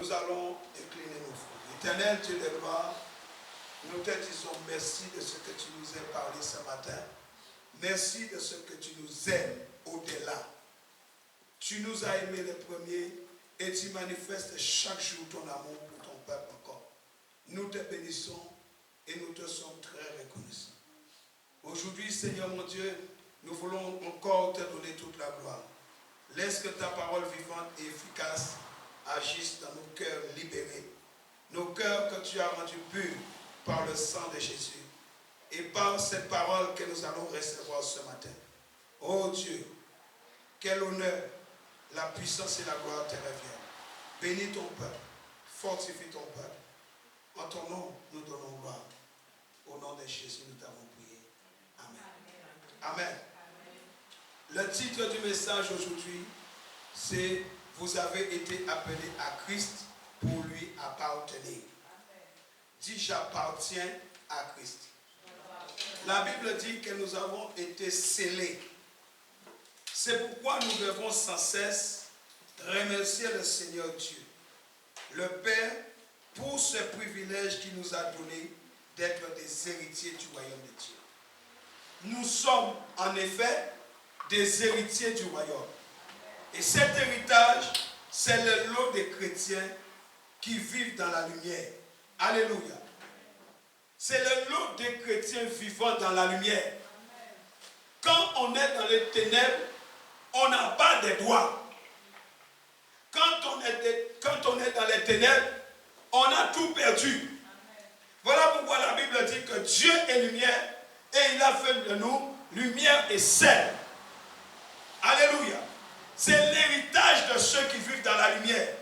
Nous allons incliner nos fronts. Éternel Dieu de gloire, nous te disons merci de ce que tu nous as parlé ce matin. Merci de ce que tu nous aimes au-delà. Tu nous as aimés les premiers et tu manifestes chaque jour ton amour pour ton peuple encore. Nous te bénissons et nous te sommes très reconnaissants. Aujourd'hui, Seigneur mon Dieu, nous voulons encore te donner toute la gloire. Laisse que ta parole vivante et efficace agisse dans nos cœurs libérés. Nos cœurs que tu as rendus purs par le sang de Jésus. Et par cette parole que nous allons recevoir ce matin. Oh Dieu, quel honneur, la puissance et la gloire te reviennent. Bénis ton peuple, fortifie ton peuple. En ton nom, nous donnons gloire. Au nom de Jésus, nous t'avons prié. Amen. Amen. Le titre du message aujourd'hui, c'est « Vous avez été appelés à Christ pour lui appartenir ». Dis « J'appartiens à Christ ». La Bible dit que nous avons été scellés. C'est pourquoi nous devons sans cesse remercier le Seigneur Dieu, le Père, pour ce privilège qu'il nous a donné d'être des héritiers du royaume de Dieu. Nous sommes en effet des héritiers du royaume. Et cet héritage, c'est le lot des chrétiens qui vivent dans la lumière. Alléluia. C'est le lot des chrétiens vivant dans la lumière. Quand on est dans les ténèbres, on n'a pas de droits. Quand on est dans les ténèbres, on a tout perdu. Voilà pourquoi la Bible dit que Dieu est lumière et il a fait de nous lumière et sel. Alléluia. C'est l'héritage de ceux qui vivent dans la lumière.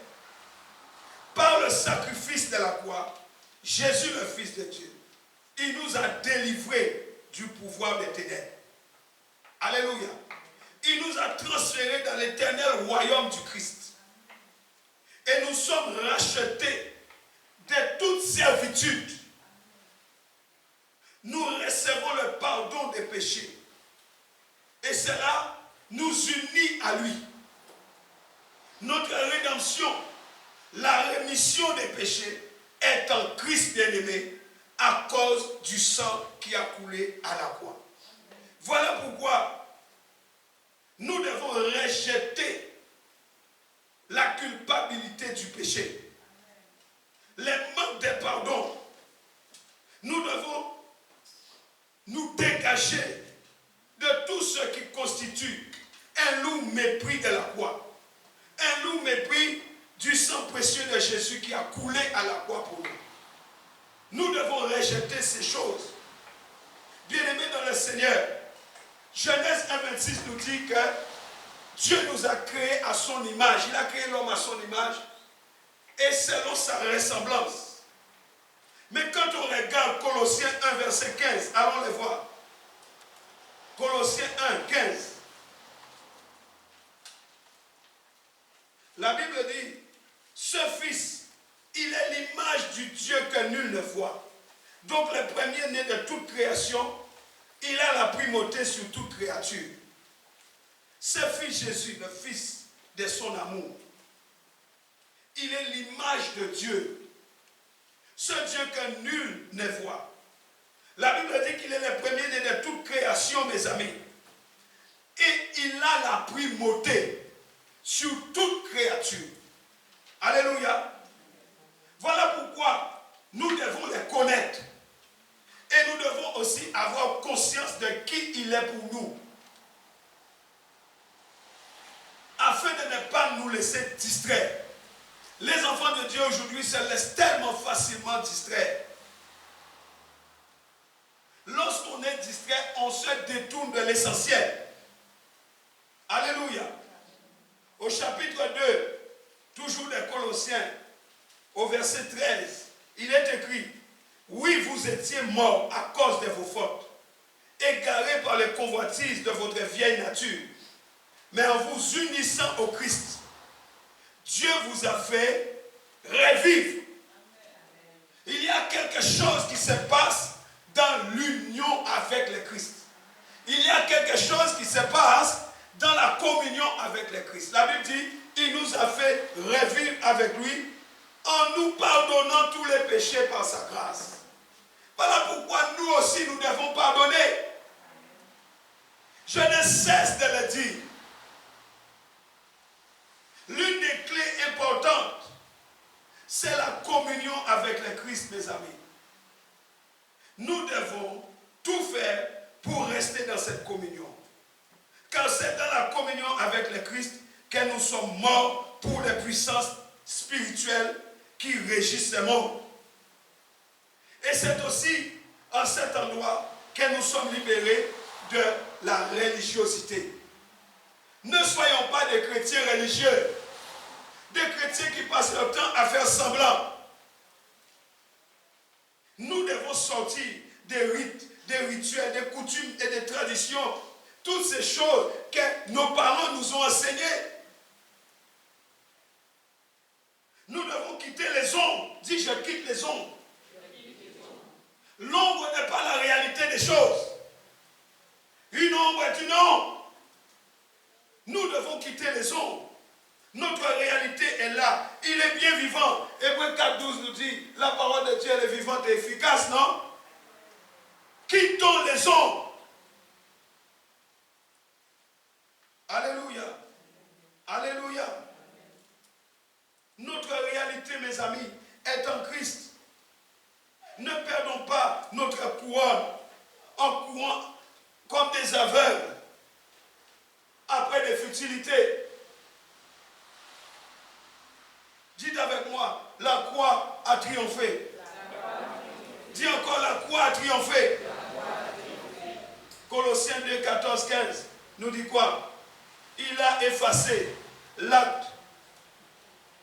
Par le sacrifice de la croix, Jésus le Fils de Dieu, il nous a délivrés du pouvoir des ténèbres. Alléluia. Il nous a transférés dans l'éternel royaume du Christ. Et nous sommes rachetés de toute servitude. Nous recevons le pardon des péchés. Et cela nous unit à lui. Notre rédemption, la rémission des péchés, est en Christ bien-aimé à cause du sang qui a coulé à la croix. Voilà pourquoi nous devons rejeter la culpabilité du péché, les manques de pardon. Nous devons nous dégager de tout ce qui constitue un lourd mépris de la croix, un lourd mépris du sang précieux de Jésus qui a coulé à la croix pour nous. Nous devons rejeter ces choses. Bien-aimés dans le Seigneur, Genèse 1,26 nous dit que Dieu nous a créés à son image. Il a créé l'homme à son image et selon sa ressemblance. Mais quand on regarde Colossiens 1, verset 15, allons le voir. Colossiens 1, 15. La Bible dit, ce Fils, il est l'image du Dieu que nul ne voit. Donc le premier-né de toute création, il a la primauté sur toute créature. Ce Fils Jésus, le Fils de son amour, il est l'image de Dieu. Ce Dieu que nul ne voit. La Bible dit qu'il est le premier-né de toute création, mes amis. Et il a la primauté sur toute créature. Alléluia. Voilà pourquoi nous devons les connaître. Et nous devons aussi avoir conscience de qui il est pour nous. Afin de ne pas nous laisser distraire. Les enfants de Dieu aujourd'hui se laissent tellement facilement distraire. Lorsqu'on est distrait, on se détourne de l'essentiel. Alléluia. Au chapitre 2, toujours des Colossiens, au verset 13, il est écrit, « Oui, vous étiez morts à cause de vos fautes, égarés par les convoitises de votre vieille nature, mais en vous unissant au Christ, Dieu vous a fait revivre. » Il y a quelque chose qui se passe dans l'union avec le Christ. Il y a quelque chose qui se passe dans la communion avec le Christ. La Bible dit, il nous a fait revivre avec lui en nous pardonnant tous les péchés par sa grâce. Voilà pourquoi nous aussi nous devons pardonner. Je ne cesse de le dire. L'une des clés importantes, c'est la communion avec le Christ, mes amis. Nous devons tout faire pour rester dans cette communion. Car c'est dans la communion avec le Christ que nous sommes morts pour les puissances spirituelles qui régissent ce monde. Et c'est aussi en cet endroit que nous sommes libérés de la religiosité. Ne soyons pas des chrétiens religieux, des chrétiens qui passent leur temps à faire semblant. Nous devons sortir des rites, des rituels, des coutumes et des traditions, toutes ces choses que nos parents nous ont enseignées. Nous devons quitter les ombres. Dis, je quitte les ombres. L'ombre n'est pas la réalité des choses. Une ombre est une ombre. Nous devons quitter les ombres. Notre réalité est là. Il est bien vivant. Hébreux 4:12 nous dit, la parole de Dieu elle est vivante et efficace, non? Quittons les ombres. Alléluia. Alléluia. Notre réalité, mes amis, est en Christ. Ne perdons pas notre couronne en courant comme des aveugles après des futilités. Dites avec moi, la croix a triomphé. Dis encore, la croix a triomphé. Colossiens 2, 14, 15 nous dit quoi? Il a effacé l'acte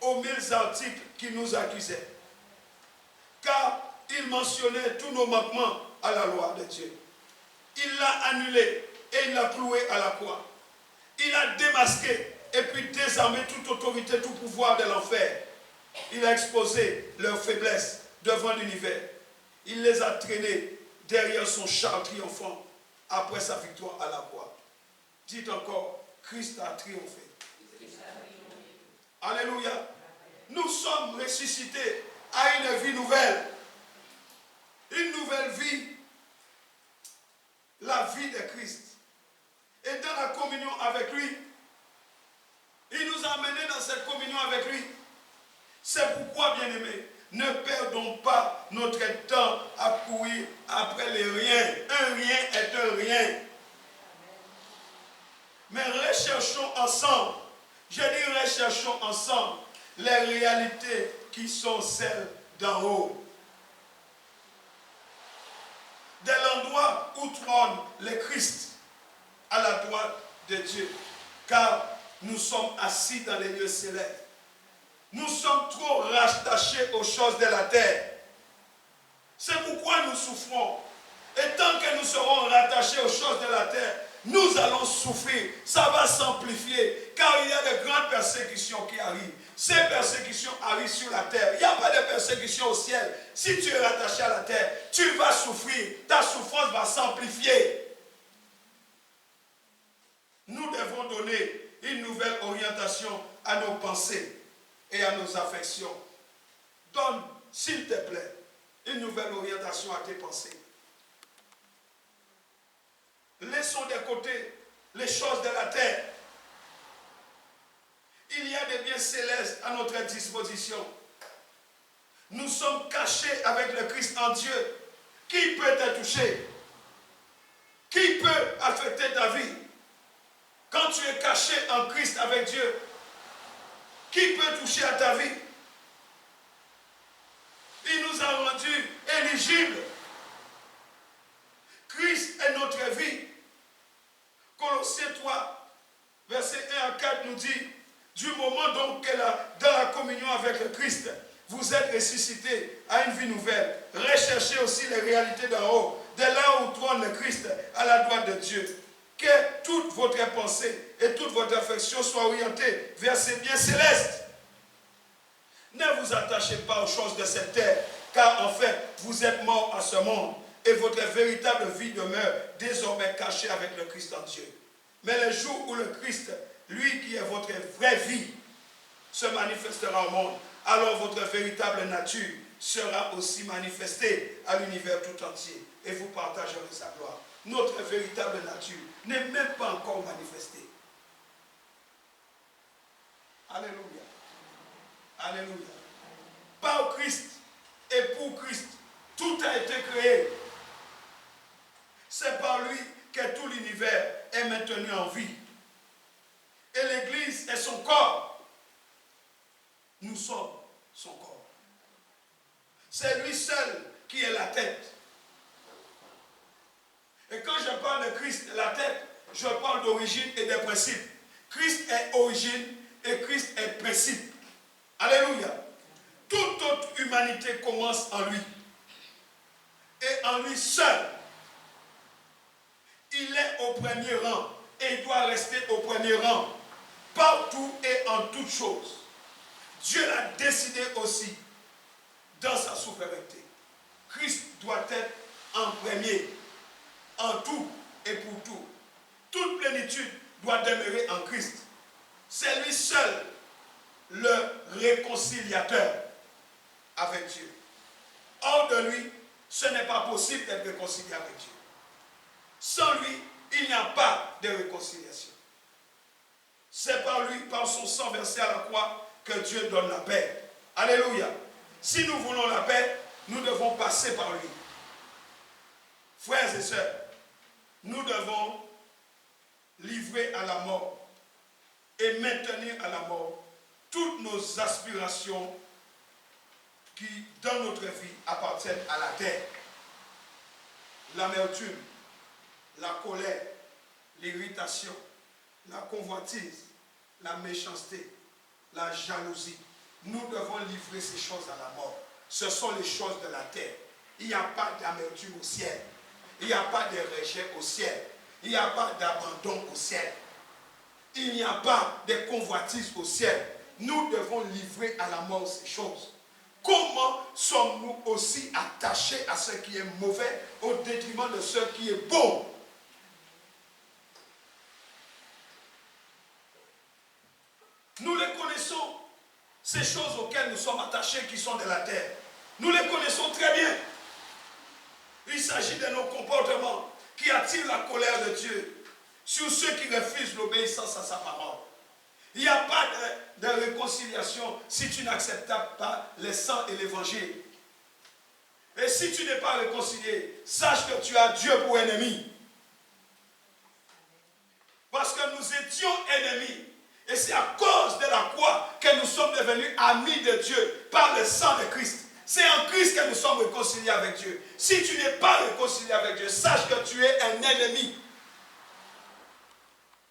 aux 1000 articles qui nous accusaient. Car il mentionnait tous nos manquements à la loi de Dieu. Il l'a annulé et il l'a cloué à la croix. Il a démasqué et puis désarmé toute autorité, tout pouvoir de l'enfer. Il a exposé leurs faiblesses devant l'univers. Il les a traînés derrière son char triomphant après sa victoire à la croix. Dites encore, Christ a triomphé. Alléluia. Nous sommes ressuscités à une vie nouvelle. Une nouvelle vie. La vie de Christ. Et dans la communion avec lui, il nous a amenés dans cette communion avec lui. C'est pourquoi, bien-aimés, ne perdons pas notre temps à courir après les riens. Un rien est un rien. Mais recherchons ensemble, je dis recherchons ensemble, les réalités qui sont celles d'en haut. De l'endroit où trône le Christ, à la droite de Dieu. Car nous sommes assis dans les lieux célestes. Nous sommes trop rattachés aux choses de la terre. C'est pourquoi nous souffrons. Et tant que nous serons rattachés aux choses de la terre, nous allons souffrir. Ça va s'amplifier. Car il y a de grandes persécutions qui arrivent. Ces persécutions arrivent sur la terre. Il n'y a pas de persécution au ciel. Si tu es rattaché à la terre, tu vas souffrir. Ta souffrance va s'amplifier. Nous devons donner une nouvelle orientation à nos pensées et à nos affections. Donne, s'il te plaît, une nouvelle orientation à tes pensées. Laissons de côté les choses de la terre. Il y a des biens célestes à notre disposition. Nous sommes cachés avec le Christ en Dieu. Qui peut te toucher? Qui peut affecter ta vie? Quand tu es caché en Christ avec Dieu, qui peut toucher à ta vie? Il nous a rendus éligibles. Christ est notre vie. Colossiens 3, versets 1 à 4 nous dit, du moment donc que dans la communion avec le Christ, vous êtes ressuscités à une vie nouvelle. Recherchez aussi les réalités d'en haut, de là où trône le Christ à la droite de Dieu. Que toute votre pensée et toute votre affection soient orientées vers ces biens célestes. Ne vous attachez pas aux choses de cette terre, car en fait, vous êtes morts à ce monde et votre véritable vie demeure désormais cachée avec le Christ en Dieu. Mais le jour où le Christ, lui qui est votre vraie vie, se manifestera au monde, alors votre véritable nature sera aussi manifestée à l'univers tout entier et vous partagerez sa gloire. Notre véritable nature n'est même pas encore manifestée. Alléluia. Alléluia. Par Christ et pour Christ, tout a été créé. C'est par lui que tout l'univers est maintenu en vie. Et l'Église est son corps. Nous sommes son corps. C'est lui seul qui est la tête. Et quand je parle de Christ, la tête, je parle d'origine et des principes. Christ est origine et Christ est principe. Alléluia. Toute autre humanité commence en lui. Et en lui seul. Il est au premier rang et il doit rester au premier rang. Partout et en toutes choses. Dieu l'a décidé aussi dans sa souveraineté. Christ doit être en premier, en tout et pour tout. Toute plénitude doit demeurer en Christ. C'est lui seul le réconciliateur avec Dieu. Hors de lui, ce n'est pas possible d'être réconcilié avec Dieu. Sans lui, il n'y a pas de réconciliation. C'est par lui, par son sang versé à la croix, que Dieu donne la paix. Alléluia. Si nous voulons la paix, nous devons passer par lui. Frères et sœurs, nous devons livrer à la mort et maintenir à la mort toutes nos aspirations qui, dans notre vie, appartiennent à la terre. L'amertume, la colère, l'irritation, la convoitise, la méchanceté, la jalousie. Nous devons livrer ces choses à la mort. Ce sont les choses de la terre. Il n'y a pas d'amertume au ciel. Il n'y a pas de rejet au ciel. Il n'y a pas d'abandon au ciel. Il n'y a pas de convoitise au ciel. Nous devons livrer à la mort ces choses. Comment sommes-nous aussi attachés à ce qui est mauvais au détriment de ce qui est bon? Nous les connaissons, ces choses auxquelles nous sommes attachés qui sont de la terre. Nous les connaissons très bien. Il s'agit de nos comportements qui attirent la colère de Dieu sur ceux qui refusent l'obéissance à sa parole. Il n'y a pas de réconciliation si tu n'acceptes pas le sang et l'évangile. Et si tu n'es pas réconcilié, sache que tu as Dieu pour ennemi. Parce que nous étions ennemis. Et c'est à cause de la croix que nous sommes devenus amis de Dieu par le sang de Christ. C'est en Christ que nous sommes réconciliés avec Dieu. Si tu n'es pas réconcilié avec Dieu, sache que tu es un ennemi.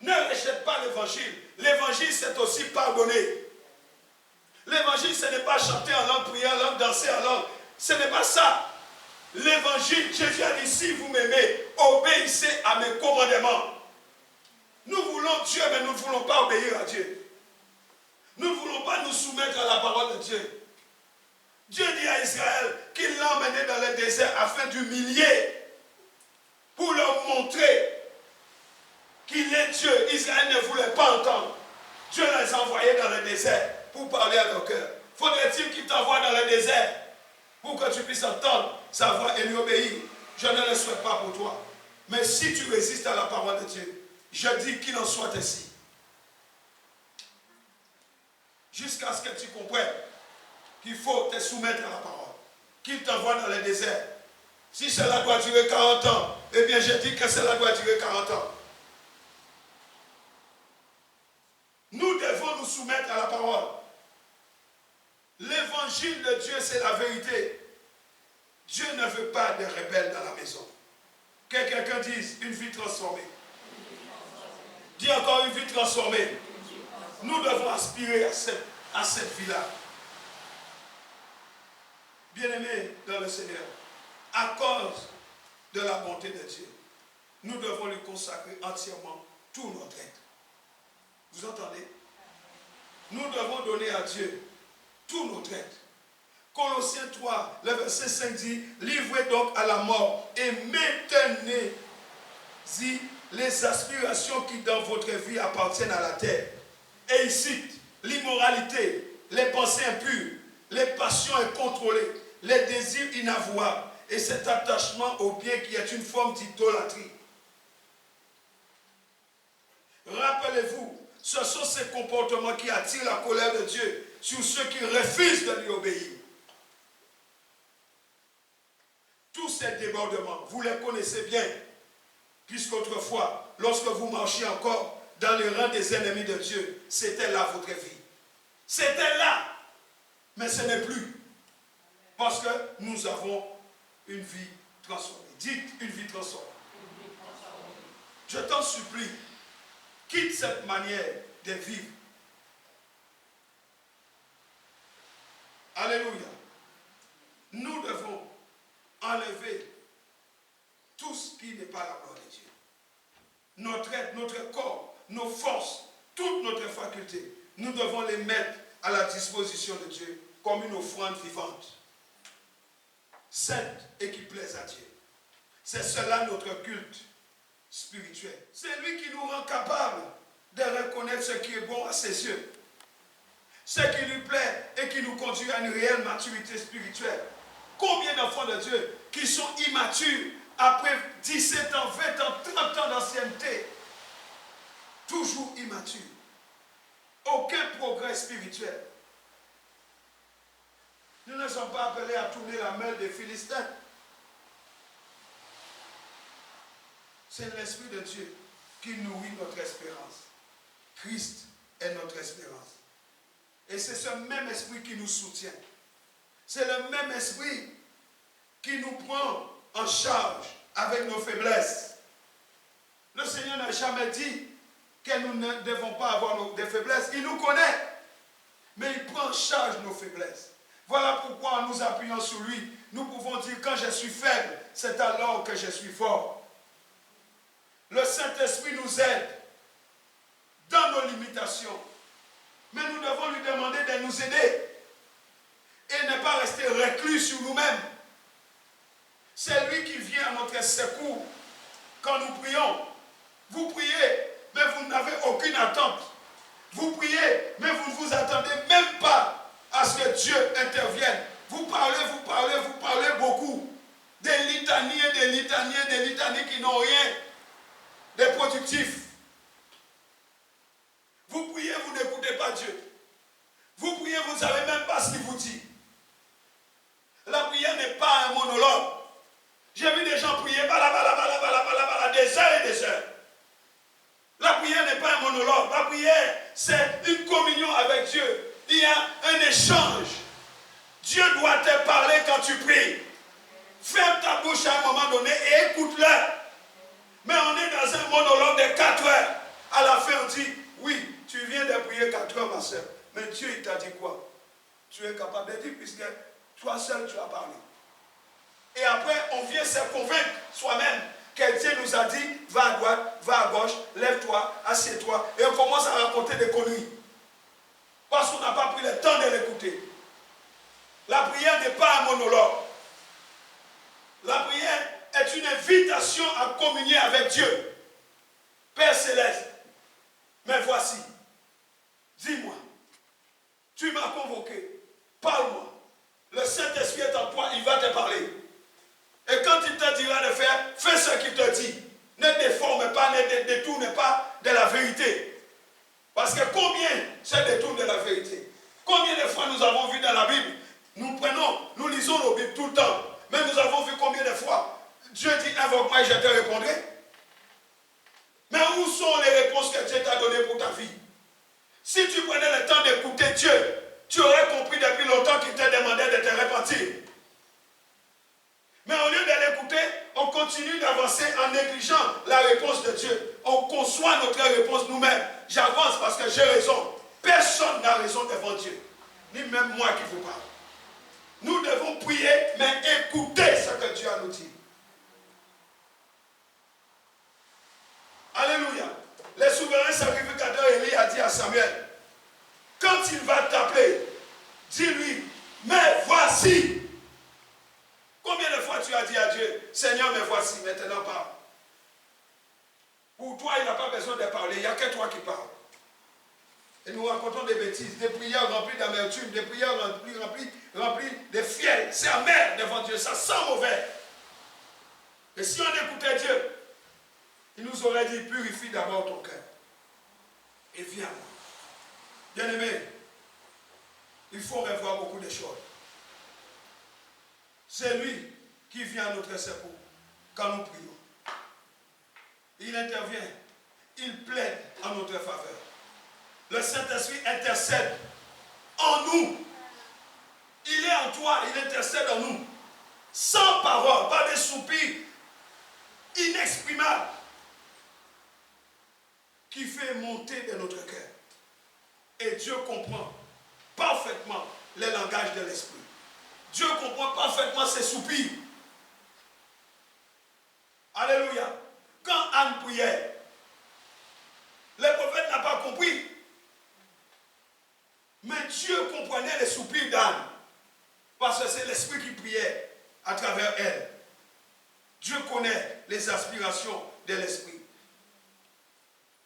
Ne rejette pas l'évangile. L'évangile, c'est aussi pardonner. L'évangile, ce n'est pas chanter en langue, prier en langue, danser en langue. Ce n'est pas ça. L'évangile, Jésus a dit, si vous m'aimez, obéissez à mes commandements. Nous voulons Dieu, mais nous ne voulons pas obéir à Dieu. Nous ne voulons pas nous soumettre à la parole de Dieu. Dieu dit à Israël qu'il l'a emmené dans le désert afin d'humilier, pour leur montrer qu'il est Dieu. Israël ne voulait pas entendre. Dieu les a envoyés dans le désert pour parler à leur cœur. Faudrait-il qu'il t'envoie dans le désert pour que tu puisses entendre sa voix et lui obéir? Je ne le souhaite pas pour toi. Mais si tu résistes à la parole de Dieu, je dis qu'il en soit ainsi. Jusqu'à ce que tu comprennes qu'il faut te soumettre à la parole. Qu'il t'envoie dans le désert. Si cela doit durer 40 ans, eh bien je dis que cela doit durer 40 ans. Nous devons nous soumettre à la parole. L'évangile de Dieu, c'est la vérité. Dieu ne veut pas de rebelles dans la maison. Que quelqu'un dise une vie transformée. Dis encore une vie transformée. Nous devons aspirer à cette vie-là. Bien-aimés dans le Seigneur, à cause de la bonté de Dieu, nous devons lui consacrer entièrement tout notre être. Vous entendez? Nous devons donner à Dieu tout notre être. Colossiens 3, le verset 5 dit, livrez donc à la mort et maintenez-y les aspirations qui dans votre vie appartiennent à la terre. Et il cite l'immoralité, les pensées impures, les passions incontrôlées, les désirs inavouables et cet attachement au bien qui est une forme d'idolâtrie. Rappelez-vous, ce sont ces comportements qui attirent la colère de Dieu sur ceux qui refusent de lui obéir. Tous ces débordements, vous les connaissez bien, puisqu'autrefois, lorsque vous marchiez encore dans les rangs des ennemis de Dieu, c'était là votre vie. C'était là, mais ce n'est plus. Parce que nous avons une vie transformée. Dites une vie transformée. Je t'en supplie, quitte cette manière de vivre. Alléluia. Nous devons enlever tout ce qui n'est pas la gloire de Dieu. Notre être, notre corps, nos forces, toutes notre facultés, nous devons les mettre à la disposition de Dieu comme une offrande vivante, sainte et qui plaise à Dieu. C'est cela notre culte spirituel. C'est lui qui nous rend capables de reconnaître ce qui est bon à ses yeux, ce qui lui plaît et qui nous conduit à une réelle maturité spirituelle. Combien d'enfants de Dieu qui sont immatures après 17 ans, 20 ans, 30 ans d'ancienneté, toujours immatures. Aucun progrès spirituel. Nous ne sommes pas appelés à tourner la main des Philistins. C'est l'Esprit de Dieu qui nourrit notre espérance. Christ est notre espérance. Et c'est ce même esprit qui nous soutient. C'est le même esprit qui nous prend en charge avec nos faiblesses. Le Seigneur n'a jamais dit que nous ne devons pas avoir des faiblesses. Il nous connaît, mais il prend en charge nos faiblesses. Voilà pourquoi en nous appuyant sur lui, nous pouvons dire quand je suis faible, c'est alors que je suis fort. Le Saint-Esprit nous aide dans nos limitations, mais nous devons lui demander de nous aider et ne pas rester reclus sur nous-mêmes. C'est lui qui vient à notre secours quand nous prions. Vous priez, mais vous n'avez aucune attente. Vous priez, mais vous ne vous attendez même pas à ce que Dieu intervienne. Vous parlez beaucoup. Des litanies et des litanies et des litanies qui n'ont rien de productif. Vous priez, vous n'écoutez pas Dieu. Vous priez, vous ne savez même pas ce qu'il vous dit. La prière n'est pas un monologue. J'ai vu des gens prier des heures et des heures. La prière n'est pas un monologue. La prière, c'est une communion avec Dieu. Il y a un échange. Dieu doit te parler quand tu pries. Ferme ta bouche à un moment donné et écoute-le. Mais on est dans un monologue de 4 heures. À la fin, on dit, oui, tu viens de prier 4 heures, ma soeur. Mais Dieu, il t'a dit quoi? Tu es capable de dire, puisque toi seul, tu as parlé. Et après, on vient se convaincre soi-même que Dieu nous a dit, va à droite, va à gauche, lève-toi, assieds-toi. Et on commence à raconter des conneries. Parce qu'on n'a pas pris le temps de l'écouter. La prière n'est pas un monologue. La prière est une invitation à communier avec Dieu. Père Céleste, mais voici, dis-moi, tu m'as convoqué, parle-moi. Le Saint-Esprit est en toi, il va te parler. Et quand il te dira de faire, fais ce qu'il te dit. Ne déforme pas, ne détourne pas de la vérité. Parce que combien se détourne de la vérité? Combien de fois nous avons vu dans la Bible, nous lisons nos Bibles tout le temps, mais nous avons vu combien de fois Dieu dit, invoque-moi et je te répondrai. Mais où sont les réponses que Dieu t'a données pour ta vie? Si tu prenais le temps d'écouter Dieu, tu aurais compris depuis longtemps qu'il te demandait de te repentir. Mais au lieu de l'écouter, on continue d'avancer en négligeant la réponse de Dieu. On conçoit notre réponse nous-mêmes. J'avance parce que j'ai raison. Personne n'a raison devant Dieu. Ni même moi qui vous parle. Nous devons prier, mais écouter ce que Dieu a nous dit. Alléluia. Le souverain sacrificateur Élie a dit à Samuel, quand il va t'appeler, dis-lui, mais voici. Combien de fois tu as dit à Dieu, Seigneur, mais voici, maintenant parle. Pour toi, il n'a pas besoin de parler, il n'y a que toi qui parles. Et nous racontons des bêtises, des prières remplies d'amertume, des prières remplies de fiel. C'est amer devant Dieu, ça sent mauvais. Et si on écoutait Dieu, il nous aurait dit, purifie d'abord ton cœur. Et viens. Bien-aimé, il faut revoir beaucoup de choses. C'est lui qui vient à notre secours quand nous prions. Il intervient, il plaide en notre faveur. Le Saint-Esprit intercède en nous. Il est en toi, il intercède en nous. Sans parole, par des soupirs inexprimables qui fait monter de notre cœur. Et Dieu comprend parfaitement les langages de l'esprit. Dieu comprend parfaitement ses soupirs. Alléluia. Quand Anne priait, le prophète n'a pas compris. Mais Dieu comprenait les soupirs d'Anne. Parce que c'est l'esprit qui priait à travers elle. Dieu connaît les aspirations de l'esprit.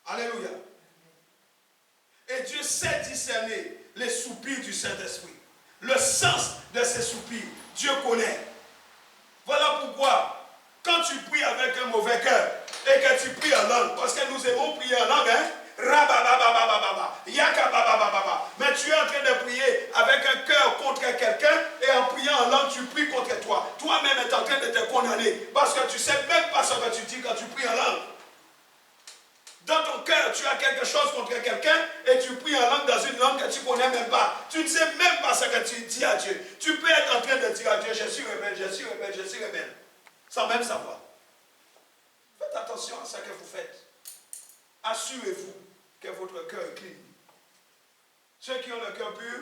Alléluia. Et Dieu sait discerner les soupirs du Saint-Esprit. Le sens de ces soupirs, Dieu connaît. Voilà pourquoi, quand tu pries avec un mauvais cœur et que tu pries en langue, parce que nous aimons prier en langue, hein? Mais tu es en train de prier avec un cœur contre quelqu'un et en priant en langue, tu pries contre toi. Toi-même es en train de te condamner parce que tu ne sais même pas ce que tu dis quand tu pries en langue. Dans ton cœur, tu as quelque chose contre quelqu'un et tu pries en langue dans une langue que tu ne connais même pas. Tu ne sais même pas ce que tu dis à Dieu. Tu peux être en train de dire à Dieu, je suis rebelle, je suis rebelle, je suis rebelle. Sans même savoir. Faites attention à ce que vous faites. Assurez-vous que votre cœur est clean. Ceux qui ont le cœur pur,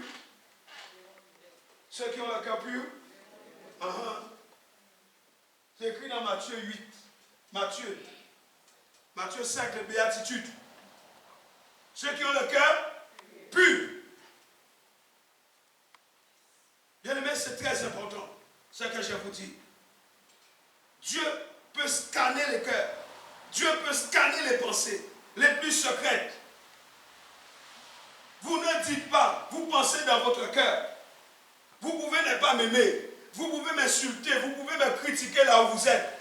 ceux qui ont le cœur pur, c'est écrit dans Matthieu 8. Matthieu 5, les béatitudes. Ceux qui ont le cœur pur. Bien aimé, c'est très important, ce que je vous dis. Dieu peut scanner les cœurs. Dieu peut scanner les pensées les plus secrètes. Vous ne dites pas, vous pensez dans votre cœur. Vous pouvez ne pas m'aimer. Vous pouvez m'insulter, vous pouvez me critiquer là où vous êtes.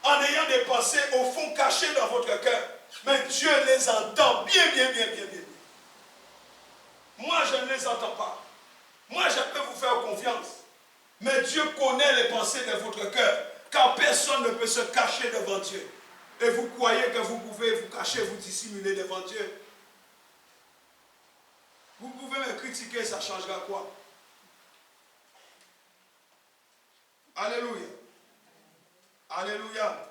En ayant des pensées au fond cachées dans votre cœur. Mais Dieu les entend bien. Moi, je ne les entends pas. Moi, je peux vous faire confiance. Mais Dieu connaît les pensées de votre cœur. Car personne ne peut se cacher devant Dieu. Et vous croyez que vous pouvez vous cacher, vous dissimuler devant Dieu. Vous pouvez me critiquer, ça changera quoi? Alléluia. Alléluia. Amen.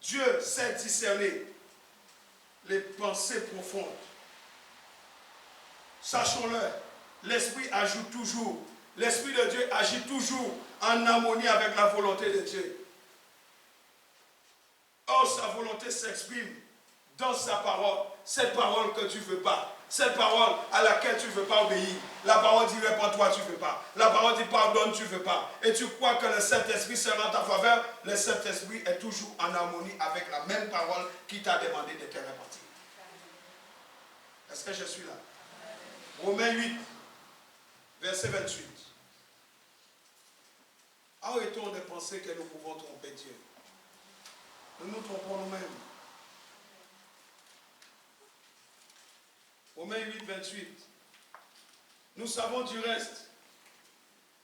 Dieu sait discerner les pensées profondes. Sachons-le, l'Esprit ajoute toujours. L'Esprit de Dieu agit toujours en harmonie avec la volonté de Dieu. Or, sa volonté s'exprime dans sa parole. Cette parole que tu ne veux pas. Cette parole à laquelle tu ne veux pas obéir. La parole dit réponds-toi, tu ne veux pas. La parole dit pardonne, tu ne veux pas. Et tu crois que le Saint-Esprit sera en ta faveur. Le Saint-Esprit est toujours en harmonie avec la même parole qui t'a demandé de te répartir. Est-ce que je suis là? Romains 8, verset 28. Arrêtons de penser que nous pouvons tromper Dieu. Nous nous trompons nous-mêmes. Romains 8, 28. Nous savons du reste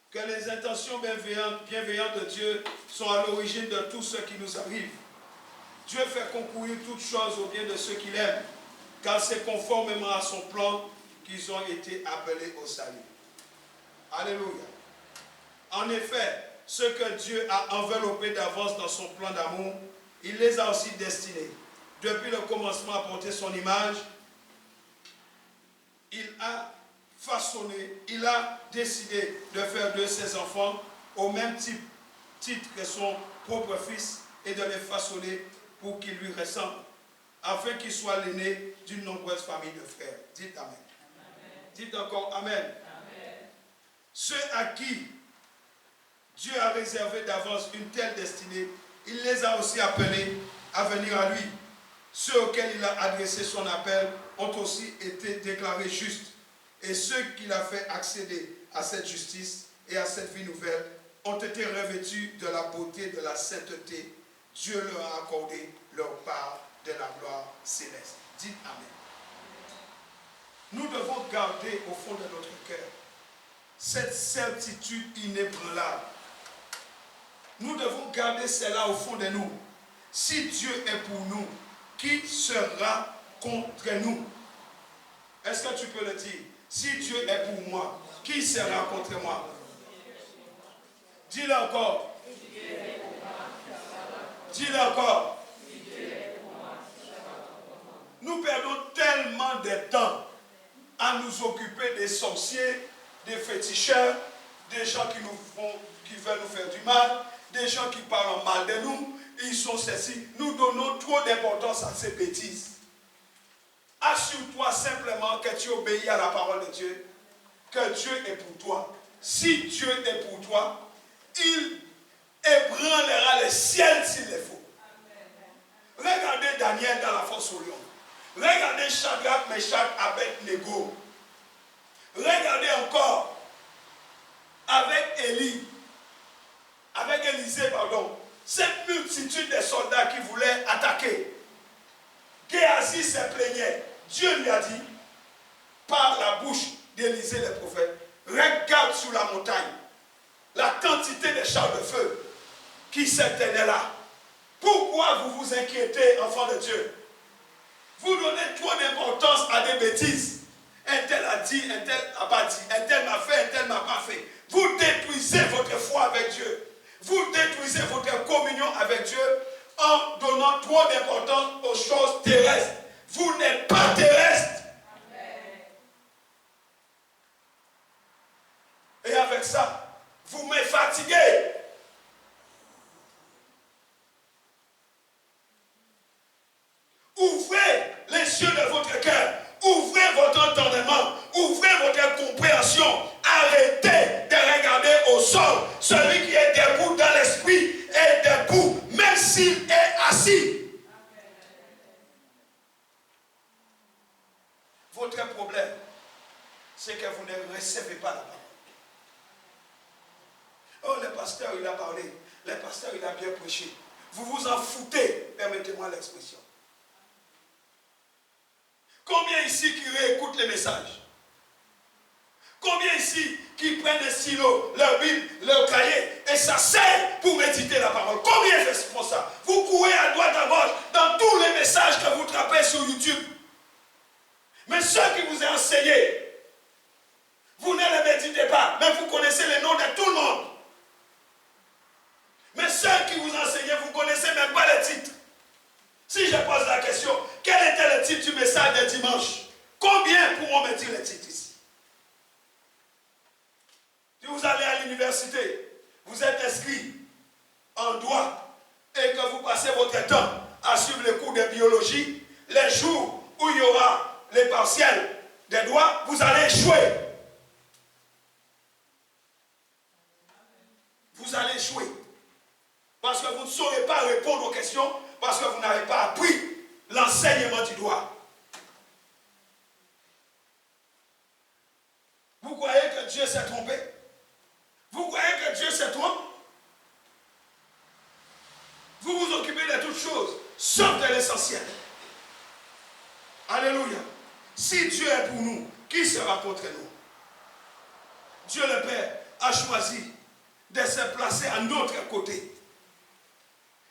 que les intentions bienveillantes de Dieu sont à l'origine de tout ce qui nous arrive. Dieu fait concourir toutes choses au bien de ceux qu'il aime, car c'est conformément à son plan qu'ils ont été appelés au salut. Alléluia. En effet, ceux que Dieu a enveloppés d'avance dans son plan d'amour, il les a aussi destinés. Depuis le commencement à porter son image, il a façonné, il a décidé de faire de ses enfants au même titre que son propre fils et de les façonner pour qu'ils lui ressemblent, afin qu'il soit l'aîné d'une nombreuse famille de frères. Dites Amen. Amen. Dites encore Amen. Amen. Ceux à qui Dieu a réservé d'avance une telle destinée, il les a aussi appelés à venir à lui. Ceux auxquels il a adressé son appel, ont aussi été déclarés justes. Et ceux qu'il a fait accéder à cette justice et à cette vie nouvelle ont été revêtus de la beauté de la sainteté. Dieu leur a accordé leur part de la gloire céleste. Dites Amen. Nous devons garder au fond de notre cœur cette certitude inébranlable. Nous devons garder cela au fond de nous. Si Dieu est pour nous, qui sera contre nous? Est-ce que tu peux le dire? Si Dieu est pour moi, qui sera contre moi? Dis-le encore. Dis-le encore. Nous perdons tellement de temps à nous occuper des sorciers, des féticheurs, des gens qui veulent nous faire du mal, des gens qui parlent mal de nous. Ils sont ceci. Nous donnons trop d'importance à ces bêtises. Assure-toi simplement que tu obéis à la parole de Dieu, que Dieu est pour toi. Si Dieu est pour toi, il ébranlera le ciel s'il le faut. Regardez Daniel dans la fosse au lion. Regardez Shadrach, Meshach, Abed-Nego. Regardez encore avec Élisée, cette multitude de soldats qui voulaient attaquer. Géasi se plaignait. Dieu lui a dit, par la bouche d'Élisée le prophète, regarde sur la montagne la quantité de chars de feu qui s'éteignaient là. Pourquoi vous vous inquiétez, enfants de Dieu? Vous donnez trop d'importance à des bêtises. Un tel a dit, un tel n'a pas dit, un tel m'a fait, un tel m'a pas fait. Vous détruisez votre foi avec Dieu. Vous détruisez votre communion avec Dieu en donnant trop d'importance aux choses terrestres. Vous n'êtes pas terrestre. Et avec ça, vous me fatiguez. Ouvrez les yeux de votre cœur. Ouvrez votre entendement. Ouvrez votre compréhension. Arrêtez de regarder au sol. Celui qui est debout dans l'esprit est debout, même s'il est assis. Votre problème, c'est que vous ne recevez pas la parole. Oh, le pasteur, il a parlé. Le pasteur, il a bien prêché. Vous vous en foutez, permettez-moi l'expression. Combien ici qui réécoutent les messages? Combien ici qui prennent le stylo, leur Bible, leur cahier et s'asseyent pour méditer la parole? Combien font ça? Vous courez à droite, à gauche dans tous les messages que vous trapez sur YouTube. Mais ceux qui vous ont enseigné, vous ne les méditez pas, mais vous connaissez les noms de tout le monde. Mais ceux qui vous enseignent, vous ne connaissez même pas les titres. Si je pose la question, quel était le titre du message de dimanche? Combien pourront me dire les titres ici? Si vous allez à l'université, vous êtes inscrit en droit et que vous passez votre temps à suivre les cours de biologie, les jours où il y aura les partiels des droits, vous allez échouer. Vous allez échouer. Parce que vous ne saurez pas répondre aux questions, parce que vous n'avez pas appris l'enseignement du droit. Vous croyez que Dieu s'est trompé? Vous croyez que Dieu se trompe? Vous vous occupez de toutes choses, sauf de l'essentiel. Alléluia. Si Dieu est pour nous, qui sera contre nous? Dieu le Père a choisi de se placer à notre côté.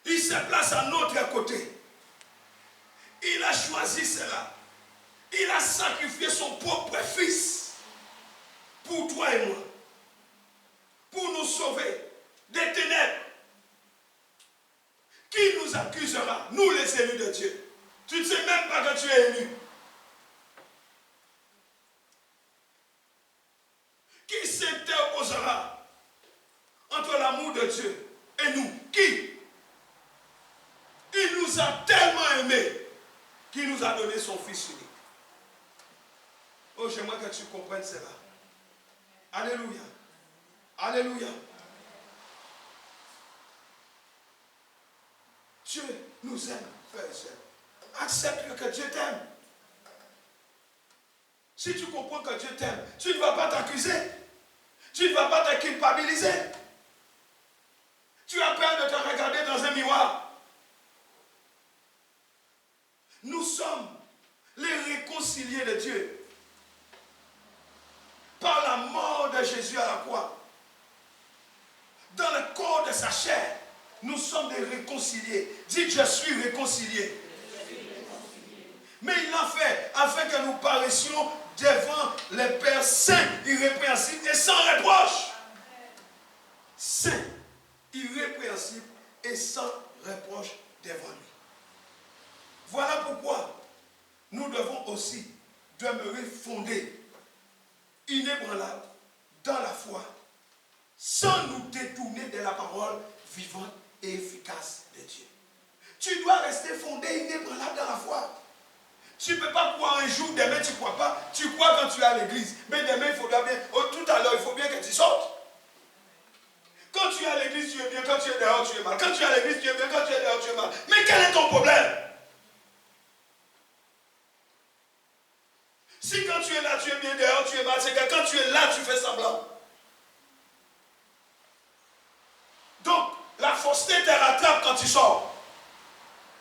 Il se place à notre côté. Il a choisi cela. Il a sacrifié son propre fils pour toi et moi. Pour nous sauver des ténèbres. Qui nous accusera? Nous les élus de Dieu. Tu ne sais même pas que tu es élu. Qui s'interposera entre l'amour de Dieu et nous? Qui? Il nous a tellement aimés qu'il nous a donné son Fils unique. Oh, j'aimerais que tu comprennes cela. Alléluia. Alléluia. Dieu nous aime, frères et sœurs. Accepte que Dieu t'aime. Si tu comprends que Dieu t'aime, tu ne vas pas t'accuser. Tu ne vas pas te culpabiliser. Tu as peur de te regarder dans un miroir. Nous sommes les réconciliés de Dieu. Par la mort de Jésus à la croix. Dans le corps de sa chair, nous sommes des réconciliés. Dites, je suis réconcilié. Mais il l'a fait afin que nous paraissions devant les Pères saints, irrépréhensibles et sans reproche. Saints, irrépréhensibles et sans reproche devant lui. Voilà pourquoi nous devons aussi demeurer fondés, inébranlables dans la foi, sans nous détourner de la parole vivante et efficace de Dieu. Tu dois rester fondé, inébranlable dans la foi. Tu ne peux pas croire un jour, demain tu ne crois pas. Tu crois quand tu es à l'église. Mais demain, il faudra bien, tout à l'heure, il faut bien que tu sortes. Quand tu es à l'église, tu es bien. Quand tu es dehors, tu es mal. Quand tu es à l'église, tu es bien. Quand tu es dehors, tu es mal. Mais quel est ton problème? Si quand tu es là, tu es bien, dehors, tu es mal, c'est que quand tu es là, tu fais semblant. Donc, la fausseté te rattrape quand tu sors.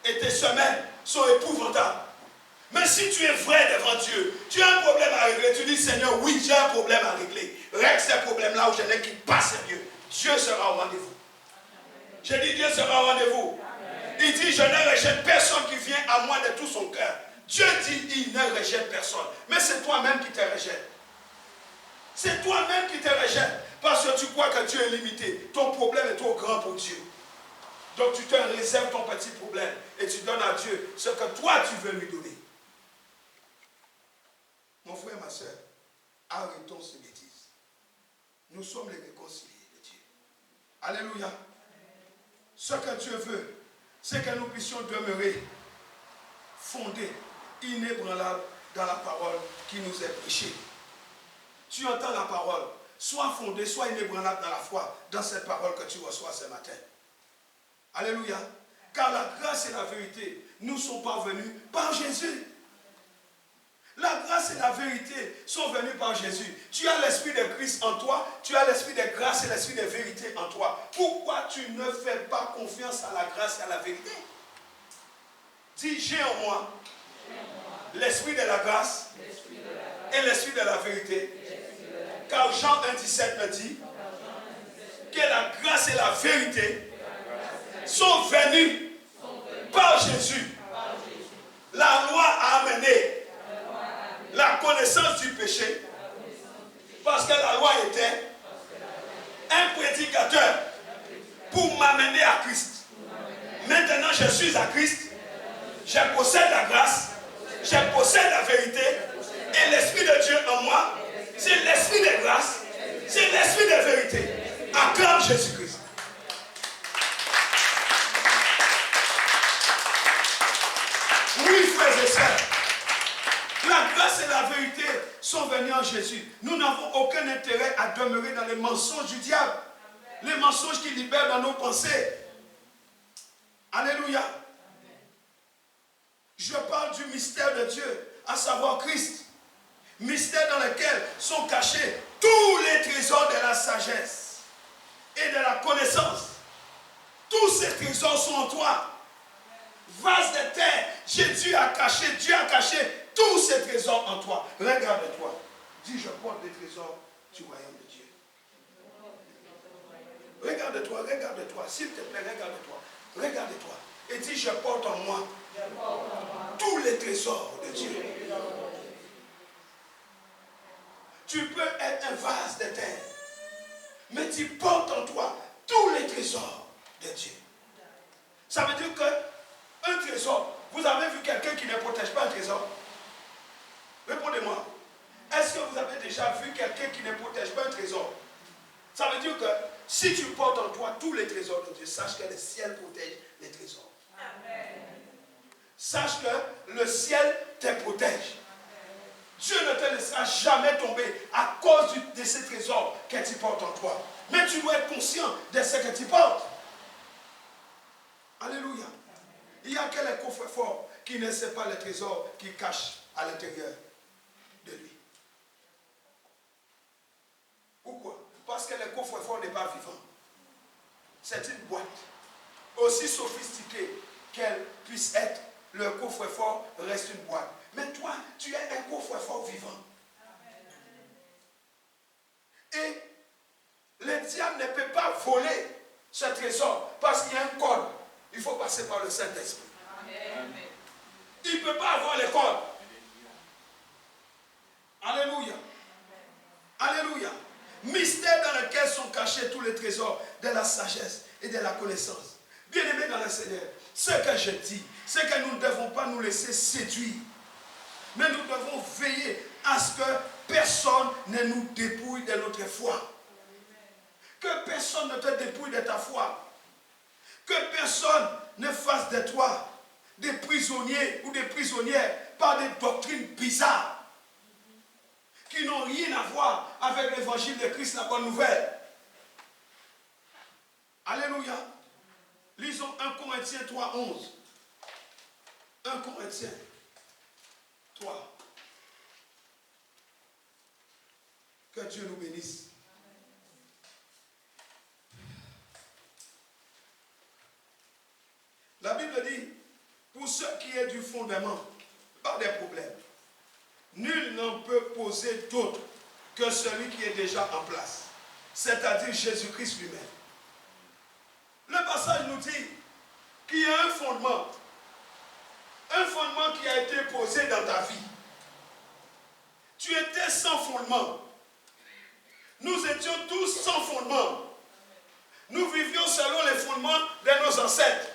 Et tes semaines sont épouvantables. Mais si tu es vrai devant Dieu, tu as un problème à régler, tu dis Seigneur, oui, j'ai un problème à régler. Règle ces problèmes-là où je n'ai qui passe mieux. Dieu sera au rendez-vous. J'ai dit Dieu sera au rendez-vous. Il dit je ne rejette personne qui vient à moi de tout son cœur. Dieu dit il ne rejette personne. Mais c'est toi-même qui te rejette. C'est toi-même qui te rejette. Parce que tu crois que Dieu est limité. Ton problème est trop grand pour Dieu. Donc tu te réserves ton petit problème et tu donnes à Dieu ce que toi tu veux lui donner. Mon frère, ma soeur, arrêtons ces bêtises. Nous sommes les réconciliés de Dieu. Alléluia. Ce que Dieu veut, c'est que nous puissions demeurer fondés, inébranlables dans la parole qui nous est prêchée. Tu entends la parole, sois fondé, sois inébranlable dans la foi, dans cette parole que tu reçois ce matin. Alléluia. Car la grâce et la vérité nous sont parvenus par Jésus. La grâce et la vérité sont venues par Jésus. Tu as l'esprit de Christ en toi, tu as l'esprit de grâce et l'esprit de vérité en toi. Pourquoi tu ne fais pas confiance à la grâce et à la vérité? Dis, j'ai en moi l'esprit de la grâce et l'esprit de la vérité. Car Jean 1,17 me dit que la grâce et la vérité sont venues par Jésus. La loi a amené la connaissance du péché, parce que la loi était un prédicateur pour m'amener à Christ. Maintenant je suis à Christ, je possède la grâce, je possède la vérité, et l'Esprit de Dieu en moi, c'est l'Esprit de grâce, c'est l'Esprit de vérité. Acclame Jésus-Christ. Oui, frères et sœurs, la grâce et la vérité sont venues en Jésus. Nous n'avons aucun intérêt à demeurer dans les mensonges du diable. Les mensonges qui libèrent dans nos pensées. Alléluia. Je parle du mystère de Dieu, à savoir Christ. Mystère dans lequel sont cachés tous les trésors de la sagesse et de la connaissance. Tous ces trésors sont en toi. Vase de terre, Dieu a caché tous ces trésors en toi. Regarde-toi. Dis, je porte les trésors du royaume de Dieu. Regarde-toi. S'il te plaît, regarde-toi. Et dis, je porte en moi tous les trésors de Dieu. Tu peux être un vase de terre, mais tu portes en toi tous les trésors de Dieu. Ça veut dire qu'un trésor, vous avez vu quelqu'un qui ne protège pas un trésor? Répondez-moi. Est-ce que vous avez déjà vu quelqu'un qui ne protège pas un trésor? Ça veut dire que si tu portes en toi tous les trésors de Dieu, sache que le ciel protège les trésors. Amen. Sache que le ciel te protège. Dieu ne te laissera jamais tomber à cause de ces trésors que tu portes en toi. Mais tu dois être conscient de ce que tu portes. Alléluia. Il y a quel coffre fort qui ne sait pas les trésors qu'il cache à l'intérieur de lui. pas vivant. C'est une boîte. Aussi sophistiquée qu'elle puisse être, le coffre-fort reste une boîte. Mais toi, tu es un coffre-fort vivant. Et le diable ne peut pas voler ce trésor parce qu'il y a un code. Il faut passer par le Saint-Esprit. Il ne peut pas avoir les codes. Alléluia. Alléluia. Mystère dans lequel sont cachés tous les trésors de la sagesse et de la connaissance. Bien-aimés dans le Seigneur, ce que je dis, c'est que nous ne devons pas nous laisser séduire. Mais nous devons veiller à ce que personne ne nous dépouille de notre foi. Que personne ne te dépouille de ta foi. Que personne ne fasse de toi des prisonniers ou des prisonnières par des doctrines bizarres qui n'ont rien à voir avec l'évangile de Christ, la bonne nouvelle. Alléluia. Lisons 1 Corinthiens 3, 11. 1 Corinthiens 3. Que Dieu nous bénisse. La Bible dit, pour ce qui est du fondement, pas de problème. Nul n'en peut poser d'autre que celui qui est déjà en place, c'est-à-dire Jésus-Christ lui-même. Le passage nous dit qu'il y a un fondement qui a été posé dans ta vie. Tu étais sans fondement. Nous étions tous sans fondement. Nous vivions selon les fondements de nos ancêtres.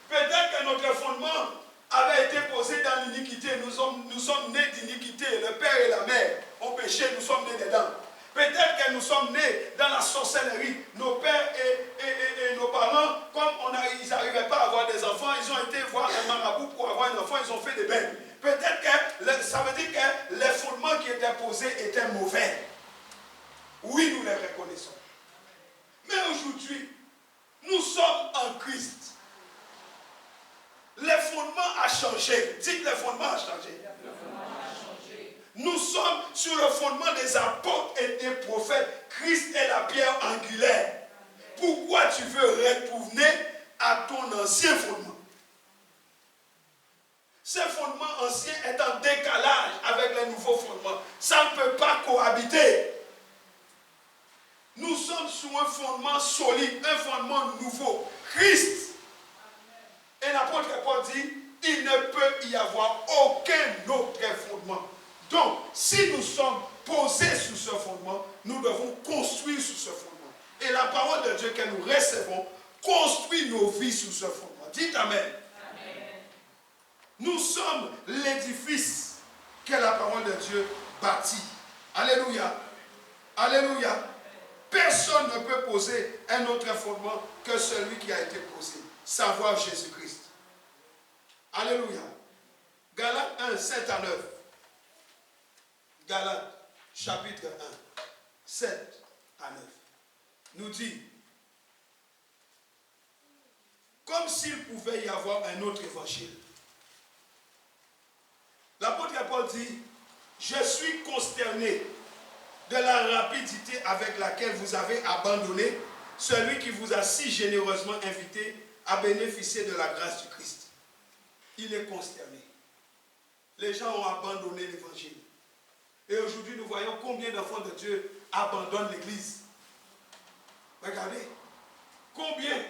Peut-être que notre fondement avait été posé dans l'iniquité. Nous sommes nés d'iniquité. Le père et la mère ont péché, nous sommes nés dedans. Peut-être que nous sommes nés dans la sorcellerie. Nos pères et nos parents, comme ils n'arrivaient pas à avoir des enfants, ils ont été voir un marabout pour avoir un enfant, ils ont fait des bains. Peut-être que ça veut dire que les fondements qui étaient posés étaient mauvais. Oui, nous les reconnaissons. Mais aujourd'hui, nous sommes en Christ. Le fondement a changé. Dites, le fondement a changé. Nous sommes sur le fondement des apôtres et des prophètes. Christ est la pierre angulaire. Pourquoi tu veux retourner à ton ancien fondement? Ce fondement ancien est en décalage avec les nouveaux fondements. Ça ne peut pas cohabiter. Nous sommes sur un fondement solide, un fondement nouveau. Christ. Et l'apôtre Paul dit, il ne peut y avoir aucun autre fondement. Donc, si nous sommes posés sur ce fondement, nous devons construire sur ce fondement. Et la parole de Dieu que nous recevons construit nos vies sur ce fondement. Dites Amen. Amen. Nous sommes l'édifice que la parole de Dieu bâtit. Alléluia. Alléluia. Personne ne peut poser un autre fondement que celui qui a été posé. Savoir Jésus-Christ. Alléluia. Galates 1, 7 à 9. Galates, chapitre 1, 7 à 9. Nous dit, comme s'il pouvait y avoir un autre évangile. L'apôtre Paul dit, je suis consterné de la rapidité avec laquelle vous avez abandonné celui qui vous a si généreusement invité à bénéficier de la grâce du Christ. Il est consterné. Les gens ont abandonné l'évangile. Et aujourd'hui, nous voyons combien d'enfants de Dieu abandonnent l'église. Regardez. Combien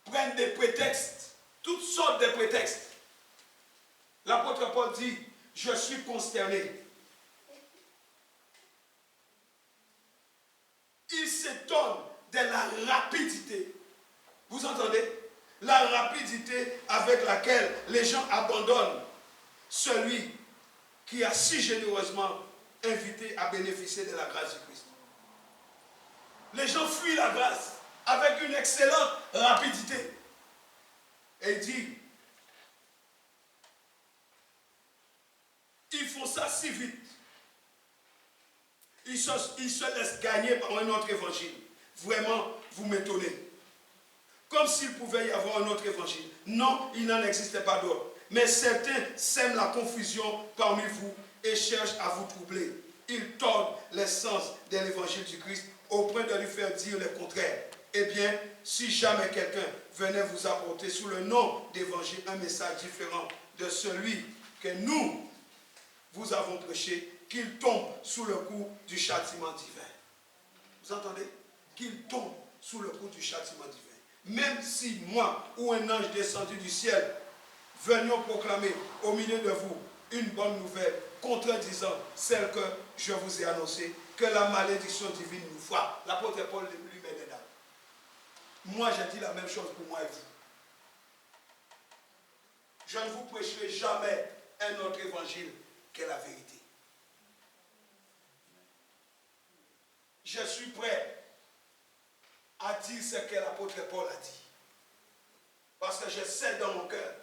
prennent des prétextes, toutes sortes de prétextes. L'apôtre Paul dit, je suis consterné. Il s'étonne de la rapidité. Vous entendez? La rapidité avec laquelle les gens abandonnent celui qui a si généreusement invité à bénéficier de la grâce du Christ. Les gens fuient la grâce avec une excellente rapidité. Et il dit, ils font ça si vite. Ils se laissent gagner par un autre évangile. Vraiment, vous m'étonnez. Comme s'il pouvait y avoir un autre évangile. Non, il n'en existait pas d'autre. Mais certains sèment la confusion parmi vous et cherchent à vous troubler. ils tordent l'essence de l'évangile du Christ au point de lui faire dire le contraire. Eh bien, si jamais quelqu'un venait vous apporter sous le nom d'évangile un message différent de celui que nous vous avons prêché, qu'il tombe sous le coup du châtiment divin. Vous entendez? Qu'il tombe sous le coup du châtiment divin. Même si moi ou un ange descendu du ciel venions proclamer au milieu de vous une bonne nouvelle contredisant celle que je vous ai annoncée, que la malédiction divine nous frappe. L'apôtre Paul lui met dedans. Moi, j'ai dit la même chose pour moi et vous. Je ne vous prêcherai jamais un autre évangile que la vérité. Je suis prêt à dire ce que l'apôtre Paul a dit. Parce que je sais dans mon cœur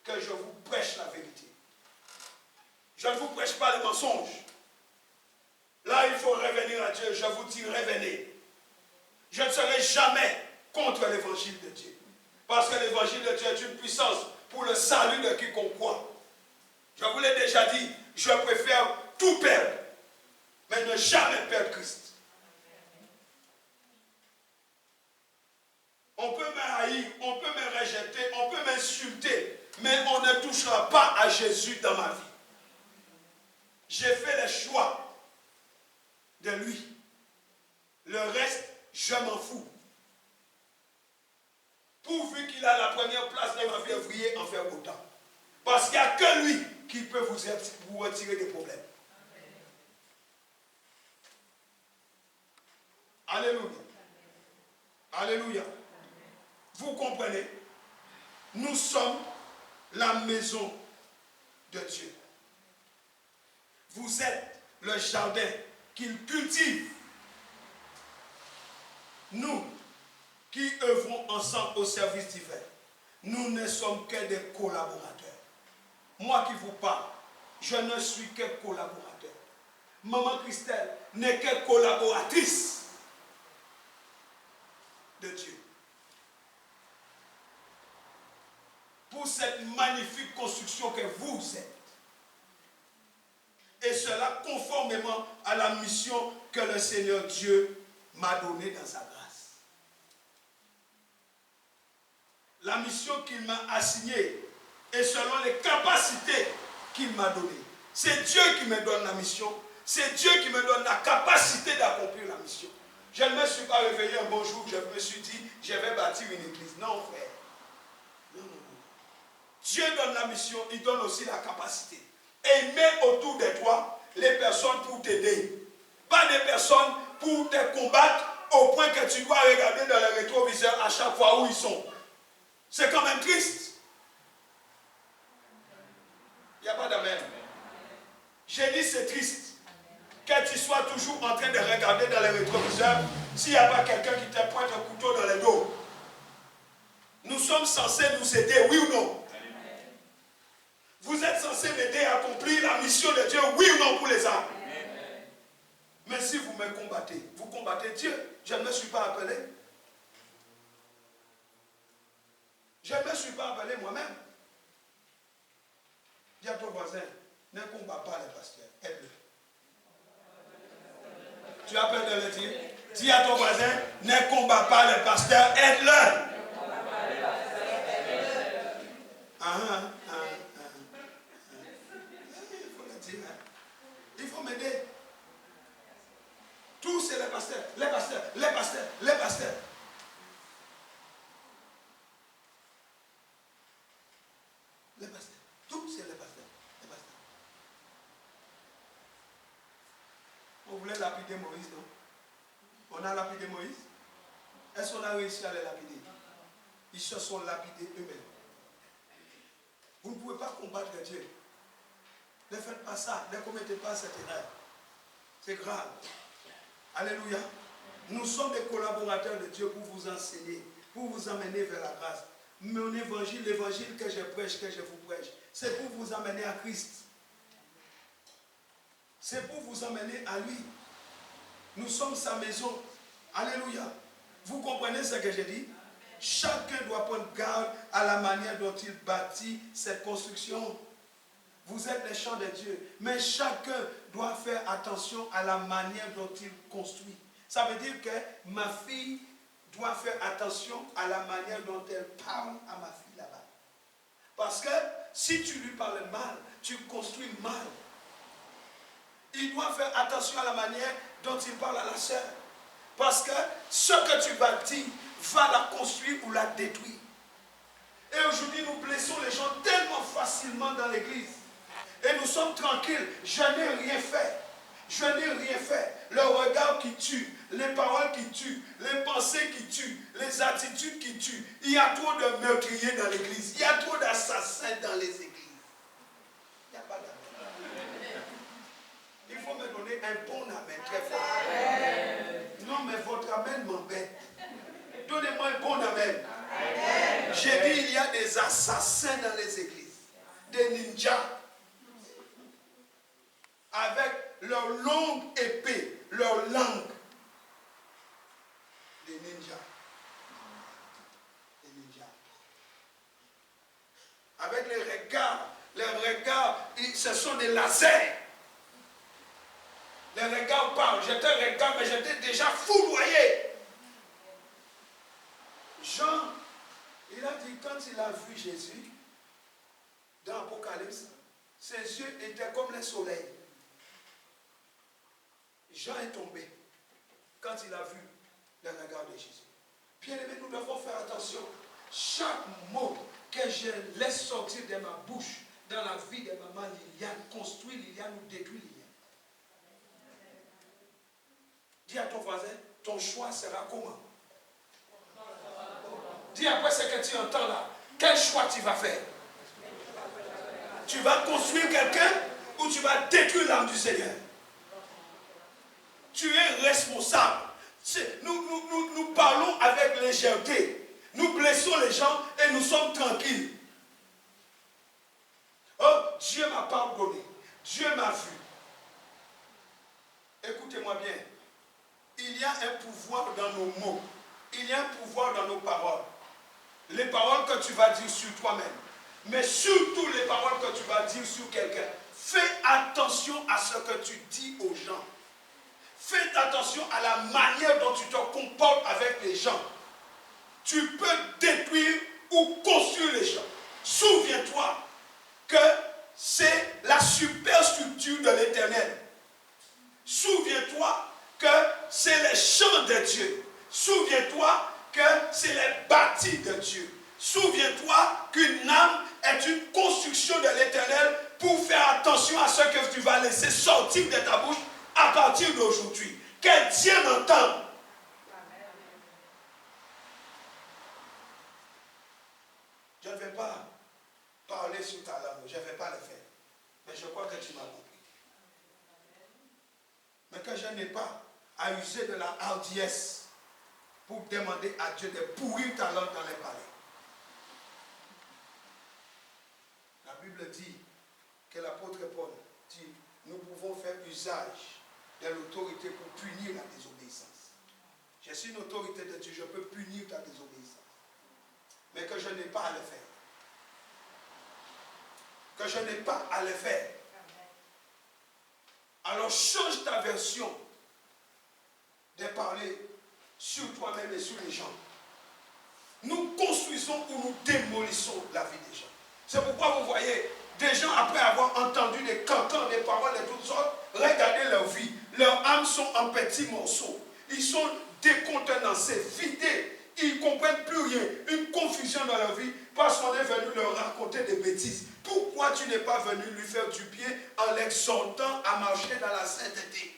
que je vous prêche la vérité. Je ne vous prêche pas les mensonges. Là, il faut revenir à Dieu. Je vous dis, revenez. Je ne serai jamais contre l'évangile de Dieu. Parce que l'évangile de Dieu est une puissance pour le salut de quiconque croit. Je vous l'ai déjà dit, je préfère tout perdre, mais ne jamais perdre Christ. On peut me haïr, on peut me rejeter, on peut m'insulter, mais on ne touchera pas à Jésus dans ma vie. J'ai fait le choix de lui. Le reste, je m'en fous. Pourvu qu'il a la première place dans ma vie, ouvrier en faire autant. Parce qu'il n'y a que lui qui peut vous retirer des problèmes. Alléluia. Alléluia. Vous comprenez? Nous sommes la maison de Dieu. Vous êtes le jardin qu'il cultive. Nous qui œuvrons ensemble au service divin, nous ne sommes que des collaborateurs. Moi qui vous parle, je ne suis que collaborateur. Maman Christelle n'est que collaboratrice de Dieu. Pour cette magnifique construction que vous êtes. Et cela conformément à la mission que le Seigneur Dieu m'a donnée dans sa grâce. La mission qu'il m'a assignée et selon les capacités qu'il m'a données. C'est Dieu qui me donne la mission. C'est Dieu qui me donne la capacité d'accomplir la mission. Je ne me suis pas réveillé un bon jour, je me suis dit, je vais bâtir une église. Non, frère. Non. Dieu donne la mission, il donne aussi la capacité. Et il met autour de toi les personnes pour t'aider. Pas des personnes pour te combattre au point que tu dois regarder dans le rétroviseur à chaque fois où ils sont. C'est quand même triste. Il n'y a pas d'amen. J'ai dit c'est triste que tu sois toujours en train de regarder dans le rétroviseur s'il n'y a pas quelqu'un qui te pointe un couteau dans le dos. Nous sommes censés nous aider, oui ou non? Vous êtes censés m'aider à accomplir la mission de Dieu, oui ou non pour les âmes? Mais si vous me combattez, vous combattez Dieu. Je ne me suis pas appelé. Je ne me suis pas appelé moi-même. Dis à ton voisin, ne combat pas les pasteurs, aide-le. Tu as peur de le dire? Dis à ton voisin, ne combat pas les pasteurs, aide-le. Il faut le dire. Il faut m'aider. Tous c'est les pasteurs, les pasteurs, les pasteurs, les pasteurs. Les pasteurs. Tous c'est les pasteurs. Les pasteurs. On voulait lapider Moïse, non? On a lapidé Moïse. Est-ce qu'on a réussi à les lapider? Ils se sont lapidés eux-mêmes. Vous ne pouvez pas combattre Dieu. Ne faites pas ça. Ne commettez pas cette erreur. C'est grave. Alléluia. Nous sommes des collaborateurs de Dieu pour vous enseigner, pour vous amener vers la grâce. Mon évangile, l'évangile que je prêche, que je vous prêche, c'est pour vous amener à Christ. C'est pour vous amener à lui. Nous sommes sa maison. Alléluia. Vous comprenez ce que j'ai dit? Chacun doit prendre garde à la manière dont il bâtit cette construction. Vous êtes les champs de Dieu. Mais chacun doit faire attention à la manière dont il construit. Ça veut dire que ma fille doit faire attention à la manière dont elle parle à ma fille là-bas. Parce que si tu lui parles mal, tu construis mal. Il doit faire attention à la manière dont il parle à la sœur. Parce que ce que tu vas dire va la construire ou la détruire. Et aujourd'hui, nous blessons les gens tellement facilement dans l'église. Et nous sommes tranquilles. Je n'ai rien fait. Je n'ai rien fait. Le regard qui tue, les paroles qui tuent, les pensées qui tuent, les attitudes qui tuent. Il y a trop de meurtriers dans l'église. Il y a trop d'assassins dans les églises. Il n'y a pas d'amen. Il faut me donner un bon amen très fort. Non, mais votre amen m'embête. Donnez-moi un bon amen. J'ai dit, il y a des assassins dans les églises. Des ninjas. Avec leur longue épée, leur langue. Des ninjas. Des ninjas. Avec les regards, ce sont des lasers. Les regards parlent. J'étais regard, mais j'étais déjà foudroyé. Jean, il a dit, quand il a vu Jésus, dans l'Apocalypse, ses yeux étaient comme le soleil. Jean est tombé quand il a vu le regard de Jésus. Bien-aimés, nous devons faire attention. Chaque mot que je laisse sortir de ma bouche dans la vie de maman Liliane construit Liliane ou détruit Liliane. Dis à ton voisin, ton choix sera comment? Dis après ce que tu entends là, quel choix tu vas faire? Tu vas construire quelqu'un ou tu vas détruire l'âme du Seigneur? Tu es responsable. Nous parlons avec légèreté. Nous blessons les gens et nous sommes tranquilles. Oh, Dieu m'a pardonné. Dieu m'a vu. Écoutez-moi bien. Il y a un pouvoir dans nos mots. Il y a un pouvoir dans nos paroles. Les paroles que tu vas dire sur toi-même. Mais surtout les paroles que tu vas dire sur quelqu'un. Fais attention à ce que tu dis aux gens. Fais attention à la manière dont tu te comportes avec les gens. Tu peux détruire ou construire les gens. Souviens-toi que c'est la superstructure de l'Éternel. Souviens-toi que c'est les champs de Dieu. Souviens-toi que c'est les bâtis de Dieu. Souviens-toi qu'une âme est une construction de l'Éternel pour faire attention à ce que tu vas laisser sortir de ta bouche à partir d'aujourd'hui. Que Dieu m'entende. Je ne vais pas parler sur ta langue. Je ne vais pas le faire. Mais je crois que tu m'as compris. Mais que je n'ai pas à user de la hardiesse pour demander à Dieu de pourrir ta langue dans les palais. La Bible dit que l'apôtre Paul dit, nous pouvons faire usage de l'autorité pour punir la désobéissance. Je suis une autorité de Dieu, je peux punir ta désobéissance. Mais que je n'ai pas à le faire. Que je n'ai pas à le faire. Alors change ta version de parler sur toi-même et sur les gens. Nous construisons ou nous démolissons la vie des gens. C'est pourquoi vous voyez des gens, après avoir entendu des cantons, des paroles de toutes sortes, regardez leur vie. Leurs âmes sont en petits morceaux. Ils sont décontenancés, vidés. Ils ne comprennent plus rien. Une confusion dans leur vie parce qu'on est venu leur raconter des bêtises. Pourquoi tu n'es pas venu lui faire du bien en l'exhortant à marcher dans la sainteté?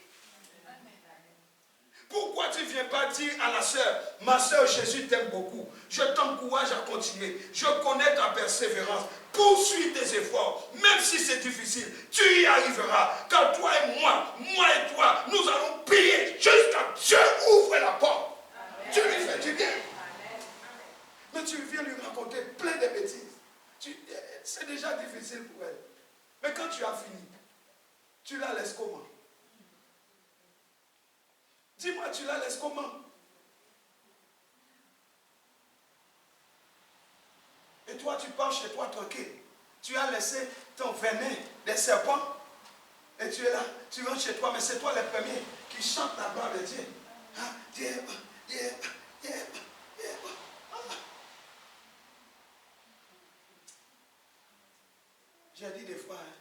Pourquoi tu ne viens pas dire à la sœur, ma sœur, Jésus t'aime beaucoup, je t'encourage à continuer, je connais ta persévérance, poursuis tes efforts, même si c'est difficile, tu y arriveras, car toi et moi et toi, nous allons prier jusqu'à Dieu ouvre la porte. Amen. Tu lui fais du bien. Amen. Mais tu viens lui raconter plein de bêtises. C'est déjà difficile pour elle. Mais quand tu as fini, tu la laisses comment? Dis-moi, tu la laisses comment? Et toi, tu pars chez toi tranquille. Tu as laissé ton venin des serpents. Et tu es là, tu rentres chez toi, mais c'est toi le premier qui chante la gloire de Dieu. Ah, Dieu, Dieu, Dieu, Dieu. J'ai dit des fois, hein,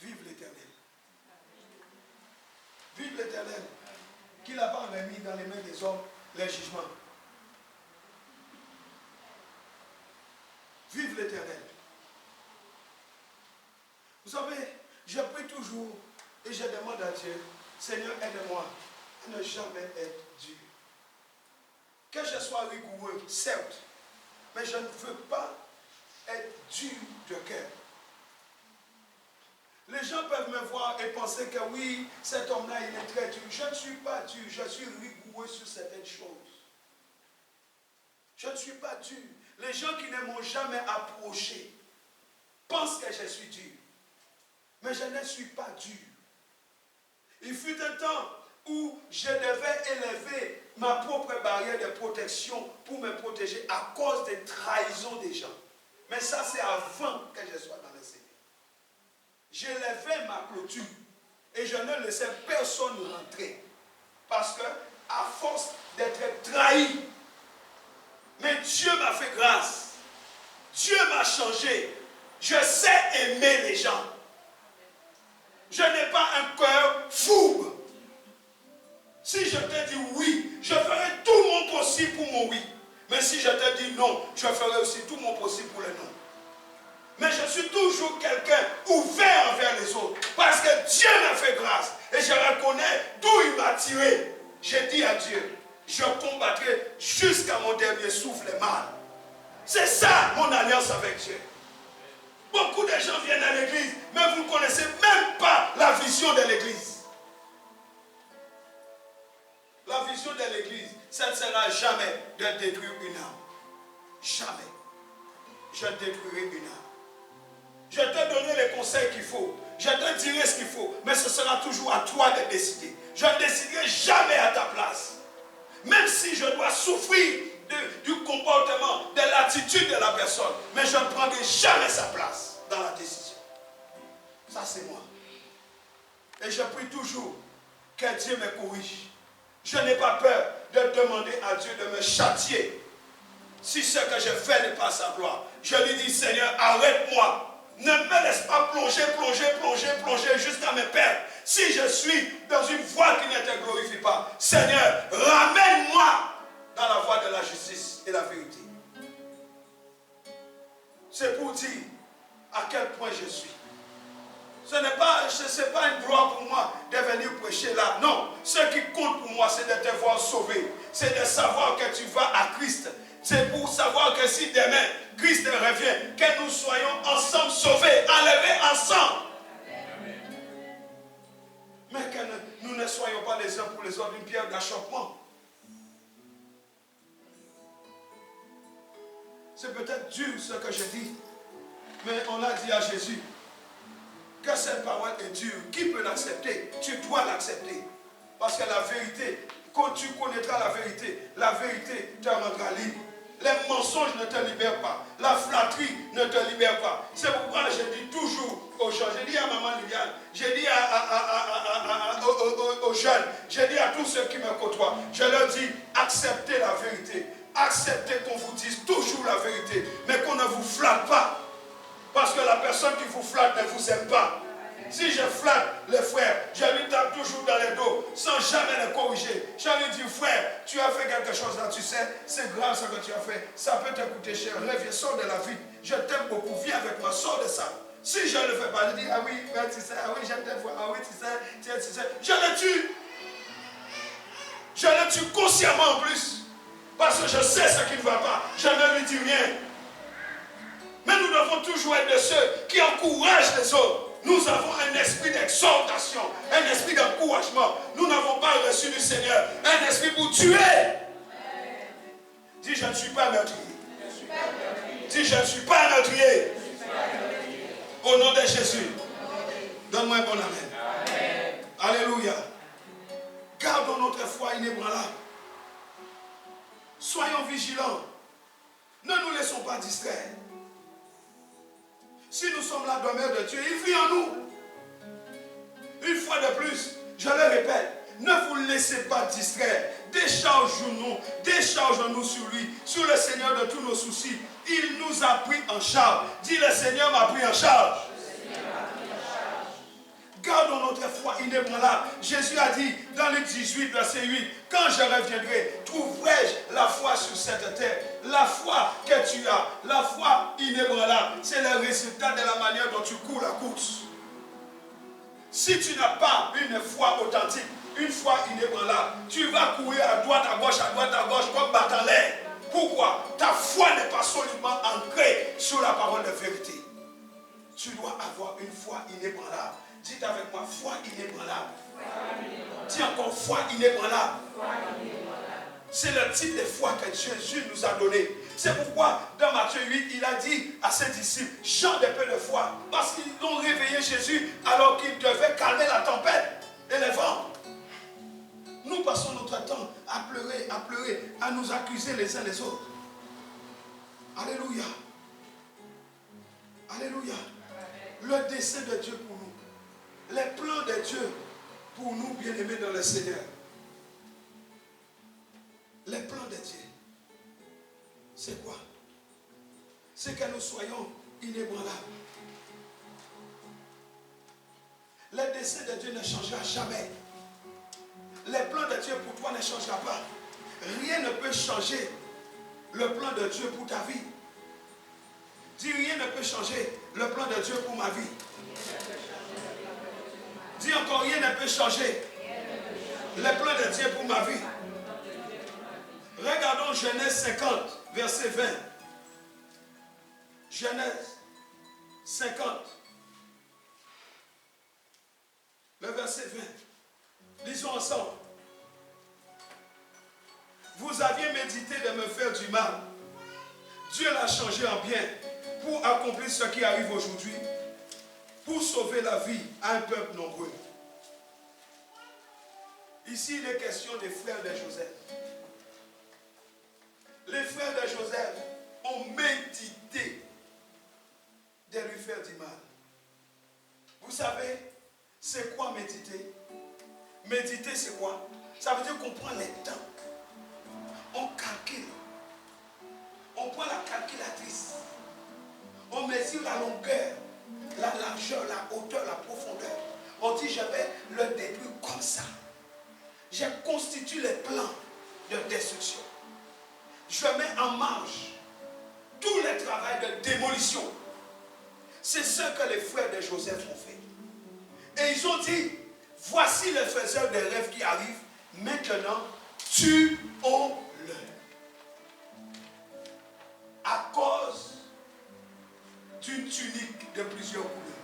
vive l'Éternel. Vive l'Éternel. Qu'il n'a pas remis dans les mains des hommes les jugements. Vive l'Éternel. Vous savez, je prie toujours et je demande à Dieu, Seigneur, aide-moi à ne jamais être dur. Que je sois rigoureux, certes, mais je ne veux pas être dur de cœur. Les gens peuvent me voir et penser que oui, cet homme-là, il est très dur. Je ne suis pas dur, je suis rigoureux sur certaines choses. Je ne suis pas dur. Les gens qui ne m'ont jamais approché pensent que je suis dur. Mais je ne suis pas dur. Il fut un temps où je devais élever ma propre barrière de protection pour me protéger à cause des trahisons des gens. Mais ça, c'est avant que je sois dans le Seigneur. J'élevais ma clôture et je ne laissais personne rentrer. Parce que, à force d'être trahi, mais Dieu m'a fait grâce. Dieu m'a changé. Je sais aimer les gens. Je n'ai pas un cœur fourbe. Si je te dis oui, je ferai tout mon possible pour mon oui. Mais si je te dis non, je ferai aussi tout mon possible pour le non. Mais je suis toujours quelqu'un ouvert envers les autres. Parce que Dieu m'a fait grâce. Et je reconnais d'où il m'a tiré. J'ai dit à Dieu, je combattrai jusqu'à mon dernier souffle le mal. C'est ça mon alliance avec Dieu. Beaucoup de gens viennent à l'église, mais vous ne connaissez même pas la vision de l'église. La vision de l'église, ça ne sera jamais de détruire une âme. Jamais. Je détruirai une âme. Je te donnerai les conseils qu'il faut. Je te dirai ce qu'il faut. Mais ce sera toujours à toi de décider. Je ne déciderai jamais à ta place. Même si je dois souffrir du comportement, de l'attitude de la personne. Mais je ne prendrai jamais sa place dans la décision. Ça, c'est moi. Et je prie toujours que Dieu me corrige. Je n'ai pas peur de demander à Dieu de me châtier. Si ce que je fais n'est pas sa gloire, je lui dis, Seigneur, arrête-moi. Ne me laisse pas plonger jusqu'à me perdre. Si je suis dans une voie qui ne te glorifie pas, Seigneur, ramène-moi dans la voie de la justice et la vérité. C'est pour dire à quel point je suis. Ce n'est pas une gloire pour moi de venir prêcher là. Non, ce qui compte pour moi, c'est de te voir sauvé. C'est de savoir que tu vas à Christ. C'est pour savoir que si demain Christ revient, que nous soyons ensemble sauvés, enlevés ensemble. Amen. Mais que nous ne soyons pas les uns pour les autres une pierre d'achoppement. C'est peut-être dur ce que je dis, mais on a dit à Jésus que cette parole est dure. Qui peut l'accepter? Tu dois l'accepter. Parce que la vérité, quand tu connaîtras la vérité te rendra libre. Les mensonges ne te libèrent pas. La flatterie ne te libère pas. C'est pourquoi je dis toujours aux gens, j'ai dit à maman Liliane, j'ai dit aux jeunes, j'ai dit à tous ceux qui me côtoient, je leur dis, acceptez la vérité. Acceptez qu'on vous dise toujours la vérité, mais qu'on ne vous flatte pas. Parce que la personne qui vous flatte ne vous aime pas. Si je flatte le frère, je lui tape toujours dans le dos, sans jamais le corriger. Je lui dis, frère, tu as fait quelque chose là, tu sais, c'est grave ce que tu as fait. Ça peut te coûter cher. Reviens, sors de la vie. Je t'aime beaucoup, viens avec moi, sors de ça. Si je ne le fais pas, je dis, ah oui, tu sais, ah oui, j'aime te voir, ah oui, tu sais, je le tue. Je le tue consciemment en plus. Parce que je sais ce qui ne va pas. Je ne lui dis rien. Mais nous devons toujours être de ceux qui encouragent les autres. Nous avons un esprit d'exhortation, un esprit d'encouragement. Nous n'avons pas reçu du Seigneur un esprit pour tuer. Dis, je ne suis pas meurtrier. Dis, je ne suis pas meurtrier. Au nom de Jésus. Donne-moi un bon amen. Alléluia. Gardons notre foi inébranlable. Soyons vigilants. Ne nous laissons pas distraire. Si nous sommes la demeure de Dieu, il vit en nous. Une fois de plus, je le répète, ne vous laissez pas distraire. Déchargeons-nous sur lui, sur le Seigneur de tous nos soucis. Il nous a pris en charge. Dis, le Seigneur m'a pris en charge. Gardons notre foi inébranlable. Jésus a dit dans Luc 18, verset 8, quand je reviendrai, trouverai-je la foi sur cette terre? La foi que tu as, la foi inébranlable, c'est le résultat de la manière dont tu cours la course. Si tu n'as pas une foi authentique, une foi inébranlable, tu vas courir à droite, à gauche, comme battant l'air. Pourquoi? Ta foi n'est pas solidement ancrée sur la parole de vérité. Tu dois avoir une foi inébranlable. Dites avec moi, foi inébranlable. Dis encore, foi inébranlable. C'est le type de foi que Jésus nous a donné. C'est pourquoi dans Matthieu 8, il a dit à ses disciples, chant de peu de foi, parce qu'ils ont réveillé Jésus alors qu'il devait calmer la tempête et les vents. Nous passons notre temps à pleurer, à nous accuser les uns les autres. Alléluia. Alléluia. Le dessein de Dieu pour nous. Les plans de Dieu pour nous, bien-aimés dans le Seigneur. Les plans de Dieu, c'est quoi? C'est que nous soyons inébranlables. Les desseins de Dieu ne changera jamais. Les plans de Dieu pour toi ne changera pas. Rien ne peut changer le plan de Dieu pour ta vie. Dis, rien ne peut changer le plan de Dieu pour ma vie. Dis encore, rien ne peut changer le plan de Dieu pour ma vie. Regardons Genèse 50, verset 20. Genèse 50, le verset 20. Lisons ensemble. Vous aviez médité de me faire du mal. Dieu l'a changé en bien pour accomplir ce qui arrive aujourd'hui, pour sauver la vie à un peuple nombreux. Ici, il est question des frères de Joseph. Les frères de Joseph ont médité de lui faire du mal. Vous savez, c'est quoi méditer? Méditer, c'est quoi? Ça veut dire qu'on prend les temps. On calcule. On prend la calculatrice. On mesure la longueur, la largeur, la hauteur, la profondeur. On dit, je vais le détruire comme ça. Je constitue les plans de destruction. Je mets en marche tout le travail de démolition. C'est ce que les frères de Joseph ont fait. Et ils ont dit, voici le faiseur des rêves qui arrive. Maintenant, tuons-le. À cause d'une tunique de plusieurs couleurs.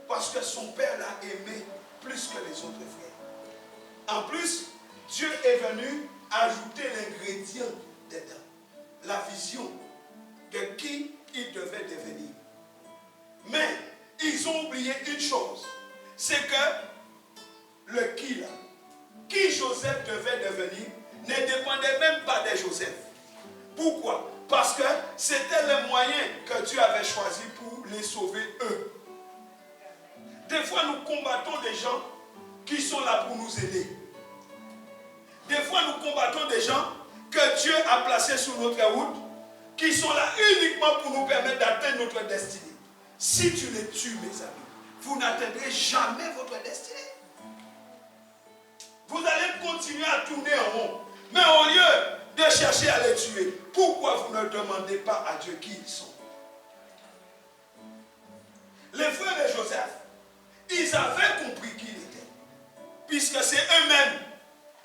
Parce que son père l'a aimé plus que les autres frères. En plus, Dieu est venu ajouter l'ingrédient d'Adam. La vision de qui il devait devenir. Mais ils ont oublié une chose. C'est que le qui Joseph devait devenir ne dépendait même pas de Joseph. Pourquoi? Parce que c'était le moyen que Dieu avait choisi pour les sauver eux. Des fois, nous combattons des gens qui sont là pour nous aider. Des fois, nous combattons des gens que Dieu a placés sur notre route, qui sont là uniquement pour nous permettre d'atteindre notre destinée. Si tu les tues, mes amis, vous n'atteindrez jamais votre destinée. Vous allez continuer à tourner en rond. Mais au lieu de chercher à les tuer, pourquoi vous ne demandez pas à Dieu qui ils sont? Les frères de Joseph, ils avaient compris qui il était. Puisque c'est eux-mêmes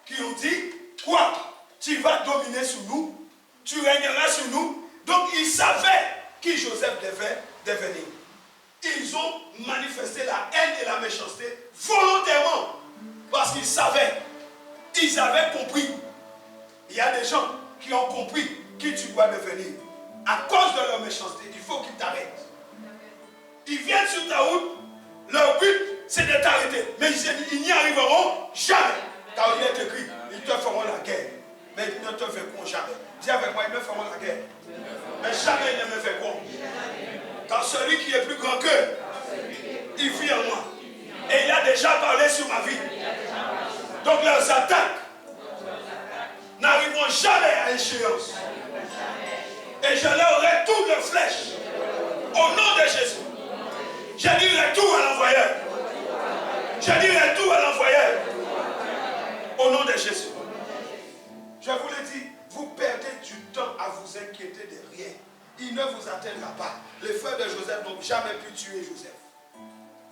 qui ont dit, quoi? Tu vas dominer sur nous, tu régneras sur nous. Donc ils savaient qui Joseph devait devenir. Ils ont manifesté la haine et la méchanceté volontairement. Parce qu'ils savaient, ils avaient compris. Il y a des gens qui ont compris qui tu dois devenir. À cause de leur méchanceté, il faut qu'ils t'arrêtent. Ils viennent sur ta route, leur but c'est de t'arrêter. Mais ils n'y arriveront jamais. Car il est écrit, ils te feront la guerre. Mais ils ne te feront jamais. Dis avec moi, ils me feront la guerre. Mais jamais ils ne me feront. Car celui celui qui est plus grand qu'eux, il vit en moi. Et il a déjà parlé sur ma vie. Donc leurs attaques n'arriveront jamais à échéance. Et je leur retourne de flèche. Au nom de Jésus. Je dis retour à l'envoyeur. Je dis retour à l'envoyeur. Au nom de Jésus. Je vous le dis, vous perdez du temps à vous inquiéter de rien. Il ne vous atteindra pas. Les frères de Joseph n'ont jamais pu tuer Joseph.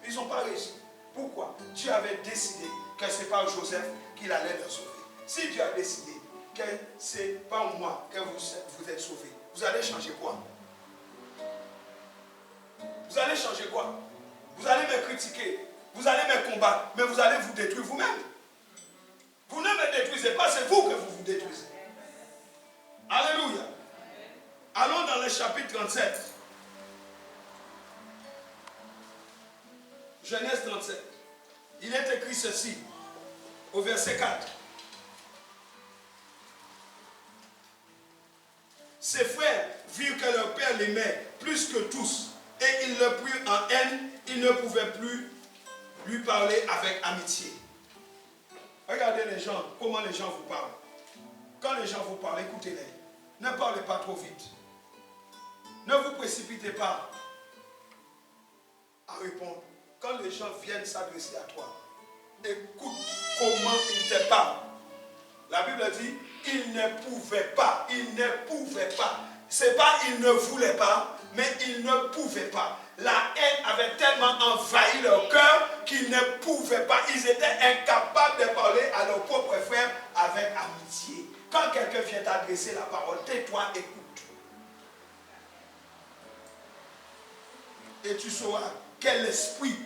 Ils n'ont pas réussi. Pourquoi? Dieu avait décidé que ce n'est pas Joseph qu'il allait le sauver. Si Dieu a décidé que ce n'est pas moi que vous êtes sauvé, vous allez changer quoi? Vous allez changer quoi? Vous allez me critiquer, vous allez me combattre, mais vous allez vous détruire vous-même. Vous ne me détruisez pas, c'est vous que vous vous détruisez. Alléluia. Allons dans le chapitre 37. Genèse 37. Il est écrit ceci, au verset 4. Ses frères virent que leur père l'aimait plus que tous, et ils le prirent en haine, ils ne pouvaient plus lui parler avec amitié. Regardez les gens, comment les gens vous parlent. Quand les gens vous parlent, écoutez-les. Ne parlez pas trop vite. Ne vous précipitez pas à répondre. Quand les gens viennent s'adresser à toi, écoute comment ils te parlent. La Bible dit, ils ne pouvaient pas. Ils ne pouvaient pas. C'est pas ils ne voulaient pas, mais ils ne pouvaient pas. La haine avait tellement envahi leur cœur qu'ils ne pouvaient pas. Ils étaient incapables de parler à leurs propres frères avec amitié. Quand quelqu'un vient t'adresser la parole, tais-toi, écoute. Et tu sauras quel esprit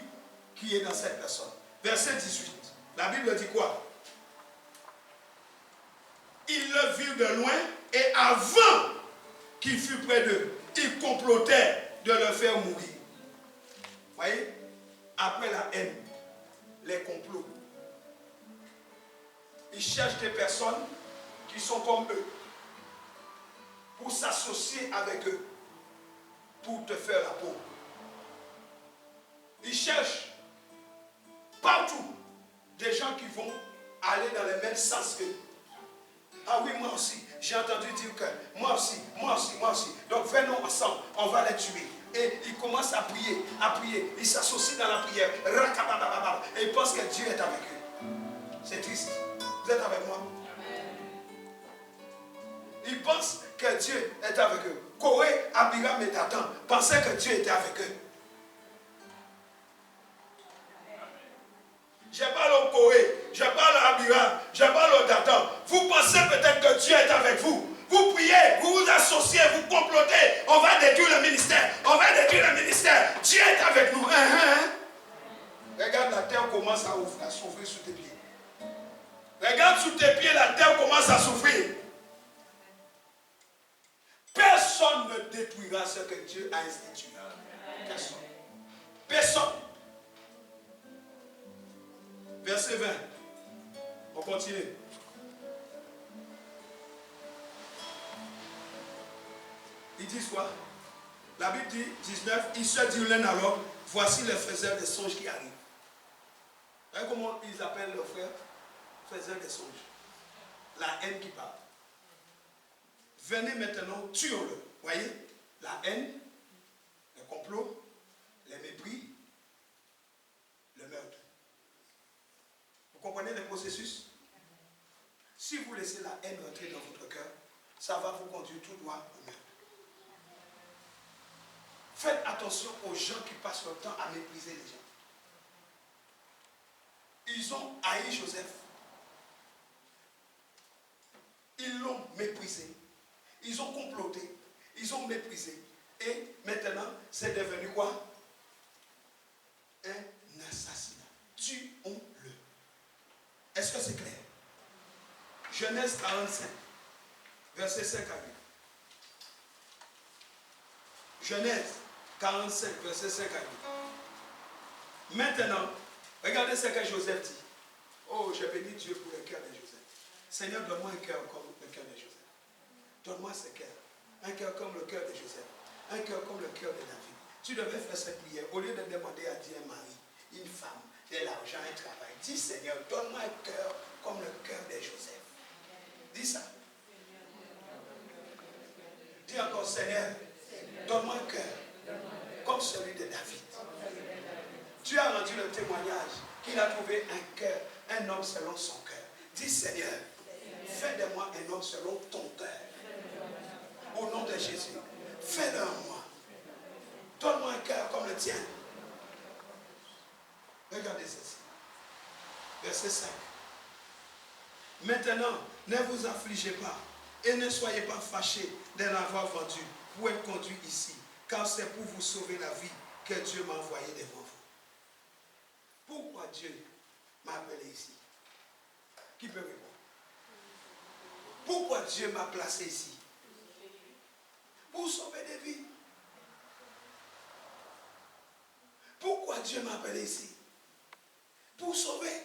qui est dans cette personne. Verset 18. La Bible dit quoi? Ils le virent de loin et avant qu'il fût près d'eux, ils complotaient de le faire mourir. Voyez? Après la haine, les complots. Ils cherchent des personnes qui sont comme eux pour s'associer avec eux, pour te faire la peau. Ils cherchent partout des gens qui vont aller dans le même sens qu'eux. Ah oui, moi aussi, j'ai entendu dire que moi aussi. Donc venons ensemble, on va les tuer. Et ils commencent à prier. Ils s'associent dans la prière. Et ils pensent que Dieu est avec eux. C'est triste. Vous êtes avec moi? Ils pensent que Dieu est avec eux. Corée, Abiram et Dathan pensaient que Dieu était avec eux. Je parle au Corée, je parle à Abiram, je parle au Dathan. Vous pensez peut-être que Dieu est avec vous. Vous priez, vous vous associez, vous complotez. On va détruire le ministère. Dieu est avec nous. Regarde, la terre commence à s'ouvrir sous tes pieds. Regarde sous tes pieds, la terre commence à s'ouvrir. Personne ne détruira ce que Dieu a institué. Personne. Verset 20. On continue. Ils disent quoi? La Bible dit, 19, ils se disent l'un à l'autre, voici les faiseurs des songes qui arrivent. Vous voyez comment ils appellent leurs frères? Faiseurs des songes. La haine qui parle. Venez maintenant, tuons-le. Voyez? La haine, le complot, les mépris, le meurtre. Vous comprenez le processus? Si vous laissez la haine entrer dans votre cœur, ça va vous conduire tout droit au meurtre. Faites attention aux gens qui passent leur temps à mépriser les gens. Ils ont haï Joseph. Ils l'ont méprisé. Ils ont comploté. Ils ont méprisé. Et maintenant, c'est devenu quoi? Un assassinat. Tuons-le. Est-ce que c'est clair? Genèse 45, verset 5 à 8. Genèse 45, verset 5 à 8. Maintenant, regardez ce que Joseph dit. Oh, je bénis Dieu pour le cœur de Joseph. Seigneur, donne-moi un cœur comme le cœur de Joseph. Donne-moi ce cœur. Un cœur comme le cœur de Joseph. Un cœur comme le cœur de David. Tu devais faire cette prière. Au lieu de demander à Dieu un mari, une femme, de l'argent, un travail. Dis Seigneur, donne-moi un cœur comme le cœur de Joseph. Dis ça. Dis encore Seigneur, donne-moi un cœur comme celui de David. Tu as rendu le témoignage qu'il a trouvé un cœur, un homme selon son cœur. Dis Seigneur, fais de moi un homme selon ton cœur. Au nom de Jésus, fais-le en moi. Donne-moi un cœur comme le tien. Regardez ceci. Verset 5. Maintenant, ne vous affligez pas et ne soyez pas fâchés d'en avoir vendu pour être conduit ici, car c'est pour vous sauver la vie que Dieu m'a envoyé devant vous. Pourquoi Dieu m'a appelé ici? Qui peut répondre? Pourquoi Dieu m'a placé ici? Pour sauver des vies. Pourquoi Dieu m'a appelé ici? Pour sauver.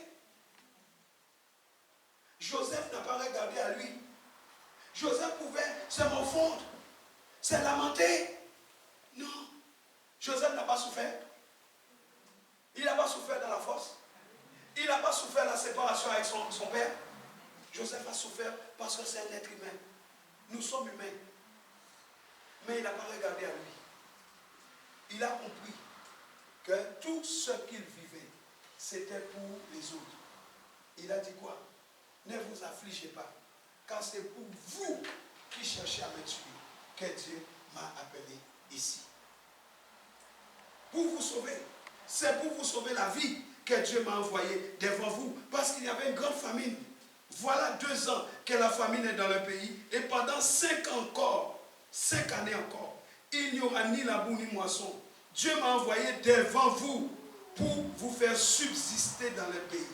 Joseph n'a pas regardé à lui. Joseph pouvait se morfondre, se lamenter. Non. Joseph n'a pas souffert. Il n'a pas souffert dans la force. Il n'a pas souffert la séparation avec son père. Joseph a souffert parce que c'est un être humain. Nous sommes humains. Mais il n'a pas regardé à lui. Il a compris que tout ce qu'il vivait, c'était pour les autres. Il a dit quoi? Ne vous affligez pas, car c'est pour vous qui cherchez à me tuer que Dieu m'a appelé ici. Pour vous sauver. C'est pour vous sauver la vie que Dieu m'a envoyé devant vous. Parce qu'il y avait une grande famine. Voilà 2 ans que la famine est dans le pays. Et pendant 5 années encore, il n'y aura ni labour ni moisson. Dieu m'a envoyé devant vous pour vous faire subsister dans le pays.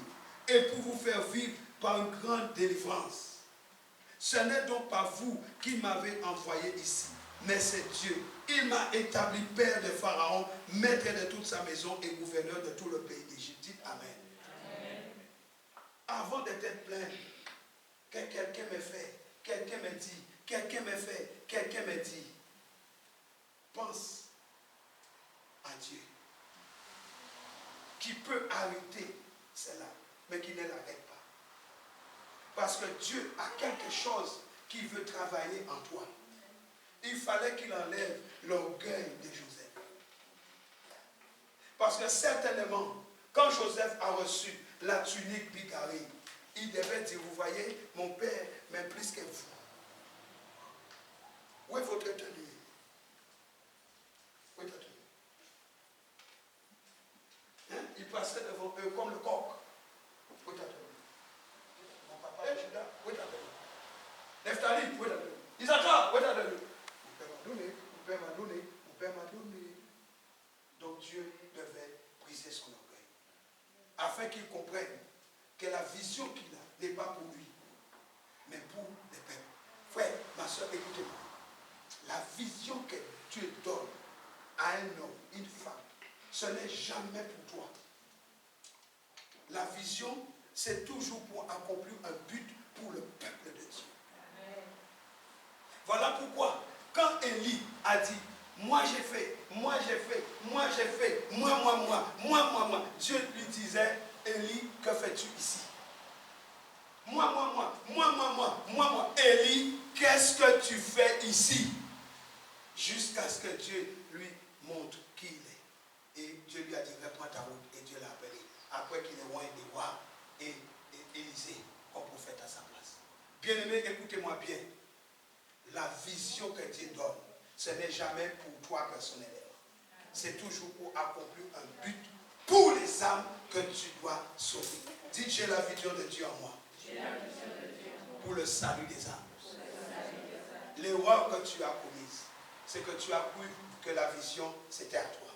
Et pour vous faire vivre par une grande délivrance. Ce n'est donc pas vous qui m'avez envoyé ici, mais c'est Dieu. Il m'a établi père de Pharaon, maître de toute sa maison et gouverneur de tout le pays d'Égypte. Dites Amen. Amen. Avant d'être plein, que quelqu'un me fait, quelqu'un me dit, quelqu'un me fait, quelqu'un me dit, pense à Dieu, qui peut arrêter cela, mais qui ne l'arrête pas. Parce que Dieu a quelque chose qui veut travailler en toi. Il fallait qu'il enlève l'orgueil de Joseph. Parce que certainement, quand Joseph a reçu la tunique bigarrée, il devait dire, vous voyez, mon père m'aime plus que vous. Où est votre tenue? Où est ta tenue? Hein? Il passait devant eux comme le coq. Où est ta tenue? Mon papa, où est ta tenue? Nephtali, où est ta tenue? Isaac, où est ta tenue? Mon père m'a donné, mon père m'a donné. Donc Dieu devait briser son orgueil. Afin qu'il comprenne que la vision qu'il a n'est pas pour lui, mais pour les peuples. Frère, ma soeur, écoutez-moi. La vision que Dieu donne à un homme, une femme, ce n'est jamais pour toi. La vision, c'est toujours pour accomplir un but pour le peuple de Dieu. Voilà pourquoi, quand Élie a dit, moi j'ai fait, moi j'ai fait, moi j'ai fait, moi, Dieu lui disait, Élie, que fais-tu ici? Moi. Élie, qu'est-ce que tu fais ici? Jusqu'à ce que Dieu lui montre qui il est. Et Dieu lui a dit, reprends ta route. Et Dieu l'a appelé. Après qu'il ait oint des rois et Élisée comme prophète à sa place. Bien-aimé, écoutez-moi bien. La vision que Dieu donne, ce n'est jamais pour toi personnellement. C'est toujours pour accomplir un but pour les âmes que tu dois sauver. Dites, j'ai la vision de Dieu en moi. Pour le salut des âmes. L'erreur que tu as commise, c'est que tu as cru que la vision, c'était à toi.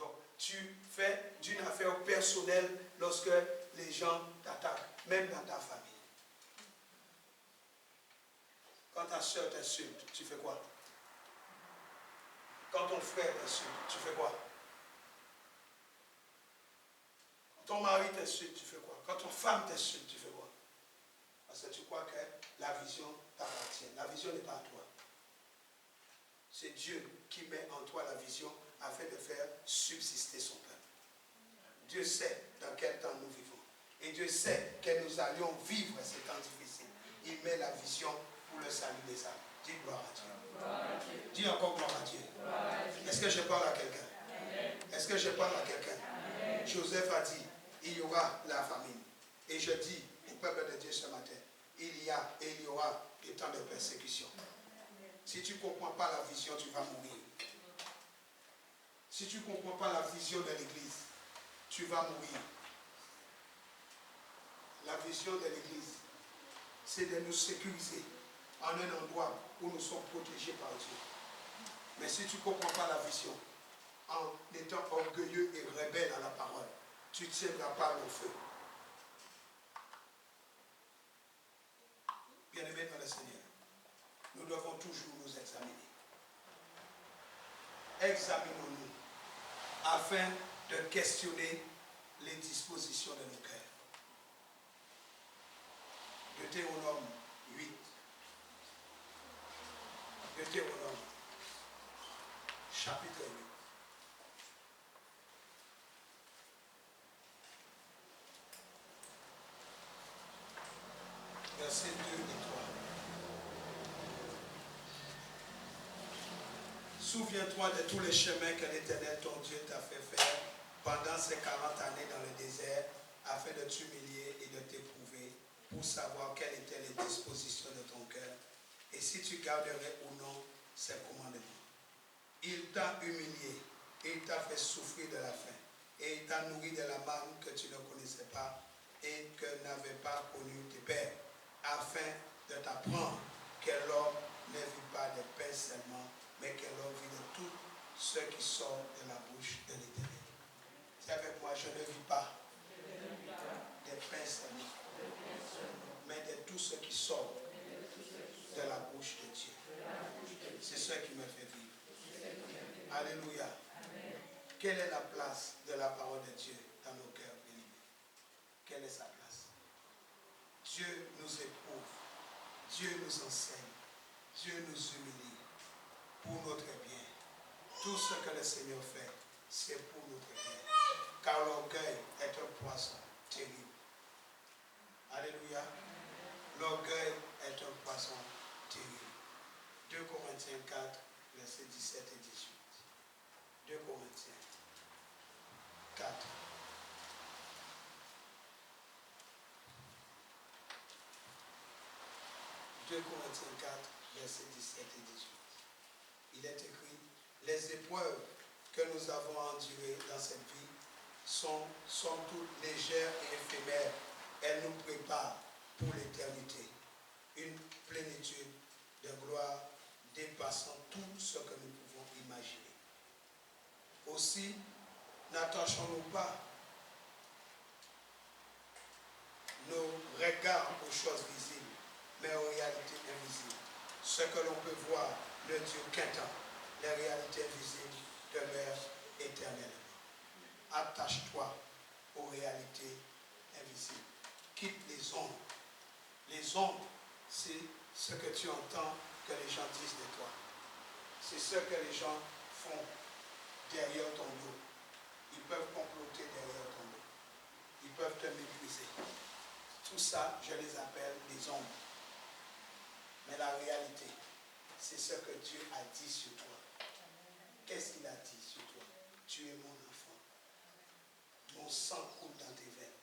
Donc, tu fais d'une affaire personnelle lorsque les gens t'attaquent, même dans ta famille. Quand ta soeur t'insulte, tu fais quoi? Quand ton frère t'insulte, tu fais quoi? Quand ton mari t'insulte, tu fais quoi? Quand ton femme t'insulte, tu fais quoi? Parce que tu crois que la vision t'appartient. La vision n'est pas à toi. C'est Dieu qui met en toi la vision afin de faire subsister son peuple. Dieu sait dans quel temps nous vivons. Et Dieu sait que nous allions vivre ces temps difficiles. Il met la vision pour le salut des âmes. Dis gloire à Dieu. Gloire à Dieu. Dis encore gloire à Dieu. Est-ce que je parle à quelqu'un? Est-ce que je parle à quelqu'un? Joseph a dit, il y aura la famine. Et je dis au peuple de Dieu ce matin, il y a et il y aura des temps de persécution. Si tu ne comprends pas la vision, tu vas mourir. Si tu ne comprends pas la vision de l'Église, tu vas mourir. La vision de l'Église, c'est de nous sécuriser en un endroit où nous sommes protégés par Dieu. Mais si tu ne comprends pas la vision, en étant orgueilleux et rebelle à la parole, tu ne tiendras pas le feu. Bien-aimés dans le Seigneur, nous devons toujours nous examiner. Examinons-nous afin de questionner les dispositions de nos cœurs. Deutéronome 8. Deutéronome, chapitre 8. Versets 2 et 3. Souviens-toi de tous les chemins que l'Éternel, ton Dieu, t'a fait faire pendant ces 40 années dans le désert, afin de t'humilier et de t'éprouver, pour savoir quelles étaient les dispositions de ton cœur, et si tu garderais ou non ses commandements. Il t'a humilié, et il t'a fait souffrir de la faim, et il t'a nourri de la manne que tu ne connaissais pas, et que n'avaient pas connu tes pères, afin de t'apprendre que l'homme ne vit pas de pain seulement, mais que l'homme vit de tout ce qui sort de la bouche de l'Éternel. C'est avec moi, je ne vis pas de pain seulement, mais de tout ce qui sort de la bouche de Dieu. C'est ce qui me fait vivre. Alléluia. Quelle est la place de la parole de Dieu dans nos cœurs bénis? Quelle est sa place? Dieu nous éprouve, Dieu nous enseigne, Dieu nous humilie pour notre bien. Tout ce que le Seigneur fait, c'est pour notre bien. Car l'orgueil est un poisson terrible. Alléluia. L'orgueil est un poisson terrible. 2 Corinthiens 4, versets 17 et 18. 2 Corinthiens 4. Corinthiens 4, versets 17 et 18. Il est écrit, les épreuves que nous avons endurées dans cette vie sont toutes légères et éphémères. Elles nous préparent pour l'éternité. Une plénitude de gloire dépassant tout ce que nous pouvons imaginer. Aussi, n'attachons-nous pas nos regards aux choses visibles, mais aux réalités invisibles. Ce que l'on peut voir ne dure qu'un temps. Les réalités invisibles demeurent éternellement. Attache-toi aux réalités invisibles. Quitte les ombres. Les ombres, c'est ce que tu entends que les gens disent de toi. C'est ce que les gens font derrière ton dos. Ils peuvent comploter derrière ton dos. Ils peuvent te mépriser. Tout ça, je les appelle des ombres. Mais la réalité, c'est ce que Dieu a dit sur toi. Qu'est-ce qu'il a dit sur toi? Tu es mon enfant. Mon sang coule dans tes veines.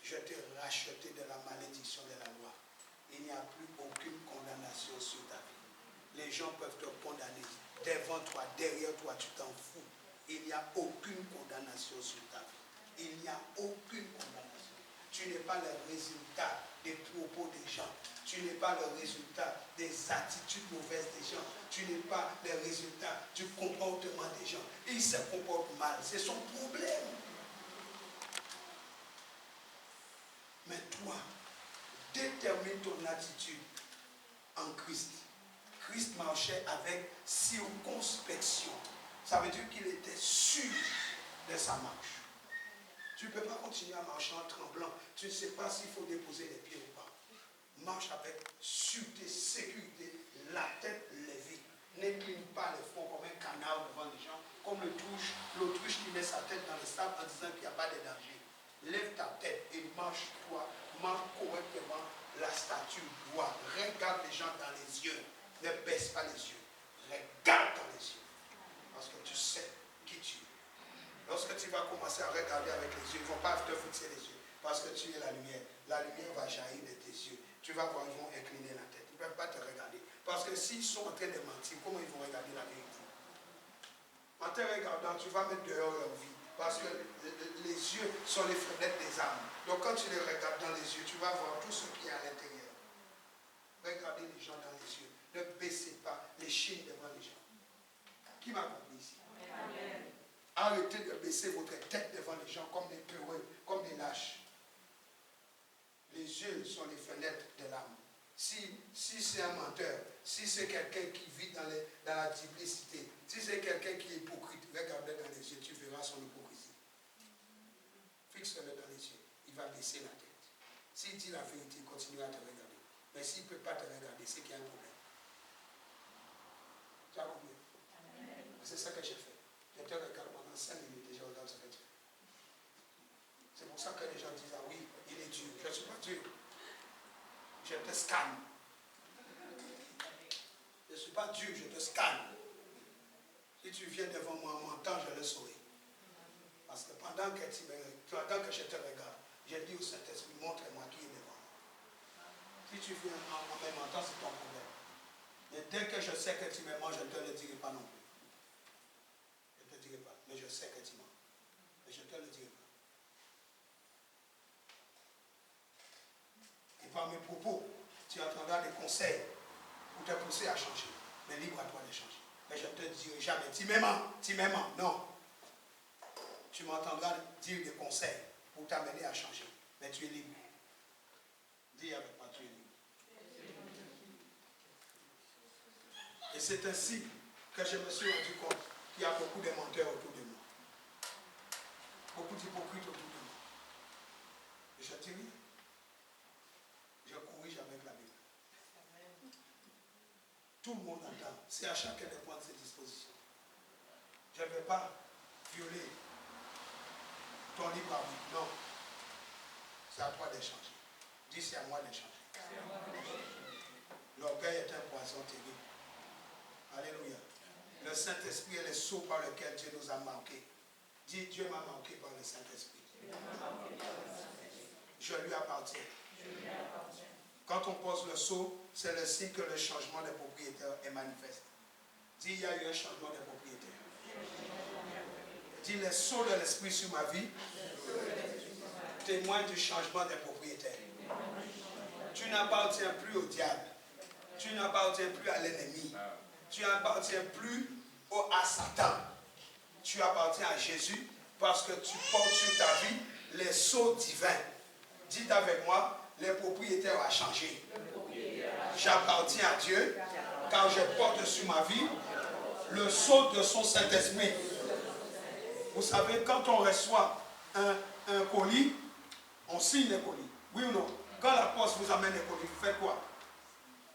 Je t'ai racheté de la malédiction de la loi. Il n'y a plus aucune condamnation sur ta vie. Les gens peuvent te condamner. Devant toi, derrière toi, tu t'en fous. Il n'y a aucune condamnation sur ta vie. Il n'y a aucune condamnation. Tu n'es pas le résultat des propos des gens. Tu n'es pas le résultat des attitudes mauvaises des gens. Tu n'es pas le résultat du comportement des gens. Ils se comportent mal. C'est son problème. Mais toi, détermine ton attitude en Christ. Christ marchait avec circonspection. Ça veut dire qu'il était sûr de sa marche. Tu ne peux pas continuer à marcher en tremblant. Tu ne sais pas s'il faut déposer les pieds ou pas. Marche avec sûreté, sécurité, la tête levée. N'incline pas les fronts comme un canard devant les gens, comme l'autruche qui met sa tête dans le sable en disant qu'il n'y a pas de danger. Lève ta tête et marche-toi, marche correctement la statue droite. Regarde les gens dans les yeux. Ne baisse pas les yeux. Regarde dans les yeux. Parce que tu sais qui tu es. Lorsque tu vas commencer à regarder avec les yeux, ils ne vont pas te fixer les yeux. Parce que tu es la lumière. La lumière va jaillir de tes yeux. Tu vas voir, ils vont incliner la tête. Ils ne peuvent pas te regarder. Parce que s'ils sont en train de mentir, comment ils vont regarder la vérité? En te regardant, tu vas mettre dehors leur vie. Parce que les yeux sont les fenêtres des âmes. Donc quand tu les regardes dans les yeux, tu vas voir tout ce qui est à l'intérieur. Regardez les gens dans les yeux. Ne baissez pas les chines devant les gens. Qui m'a compris ici? Amen. Arrêtez de baisser votre tête devant les gens comme des peureux, comme des lâches. Les yeux sont les fenêtres de l'âme. Si c'est un menteur, si c'est quelqu'un qui vit dans la duplicité, si c'est quelqu'un qui est hypocrite, regarde-le dans les yeux, tu verras son hypocrisie. Fixe-le dans les yeux, il va baisser la tête. S'il dit la vérité, il continuera à te regarder. Mais s'il ne peut pas te regarder, c'est qu'il y a un problème. Tu as compris? C'est ça que j'ai fait. Je te regarde pendant 5 minutes et je regarde ce que tu fais. C'est pour ça que les gens disent, ah oui, il est Dieu. Je ne suis pas Dieu. Je te scanne. Je ne suis pas Dieu, je te scanne. Si tu viens devant moi en mentant, je le saurai. Parce que pendant que je te regarde, je dis au Saint-Esprit, montre-moi qui est devant moi. Si tu viens en me mentant, c'est ton problème. Mais dès que je sais que tu me mens, je ne te le dirai pas non plus. Je ne te dirai pas. Mais je sais que tu mens. Mais je ne te le dirai pas. Et par mes propos, tu entendras des conseils pour te pousser à changer. Mais libre à toi de changer. Mais je ne te dirai jamais, tu m'aimes, non. Tu m'entendras dire des conseils pour t'amener à changer. Mais tu es libre. Dis avec moi, tu es libre. Et c'est ainsi que je me suis rendu compte qu'il y a beaucoup de menteurs autour de moi. Beaucoup d'hypocrites autour de moi. Et je dis oui. Je corrige avec la Bible. Tout le monde entend. C'est à chacun de prendre ses dispositions. Je ne vais pas violer ton libre arbitre. Non. C'est à toi de changer. Dis, c'est à moi de changer. L'orgueil est un poison terrible. Alléluia. Le Saint-Esprit est le sceau par lequel Dieu nous a marqués. Dis, Dieu m'a marqué par le Saint-Esprit. Je lui appartiens. Quand on pose le sceau, c'est le signe que le changement de propriétaire est manifeste. Dis, il y a eu un changement de propriétaire. Dis, le sceau de l'Esprit sur ma vie témoigne du changement des propriétaires. Tu n'appartiens plus au diable. Tu n'appartiens plus à l'ennemi. Tu n'appartiens plus à Satan. Tu appartiens à Jésus parce que tu portes sur ta vie les sceaux divins. Dites avec moi, les propriétaires ont changé. J'appartiens à Dieu car je porte sur ma vie le sceau de son Saint-Esprit. Vous savez, quand on reçoit un colis, on signe le colis. Oui ou non? Quand la poste vous amène le colis, vous faites quoi?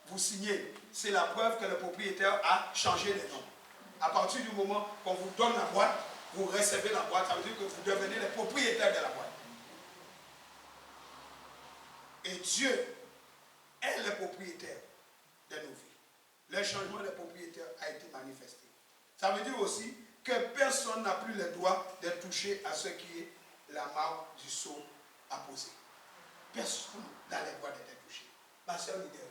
Vous signez. C'est la preuve que le propriétaire a changé de nom. À partir du moment qu'on vous donne la boîte, vous recevez la boîte, ça veut dire que vous devenez le propriétaire de la boîte. Et Dieu est le propriétaire de nos vies. Le changement de propriétaire a été manifesté. Ça veut dire aussi que personne n'a plus le droit de toucher à ce qui est la marque du sceau apposé. Personne n'a le droit d'être touché. Ma soeur leader,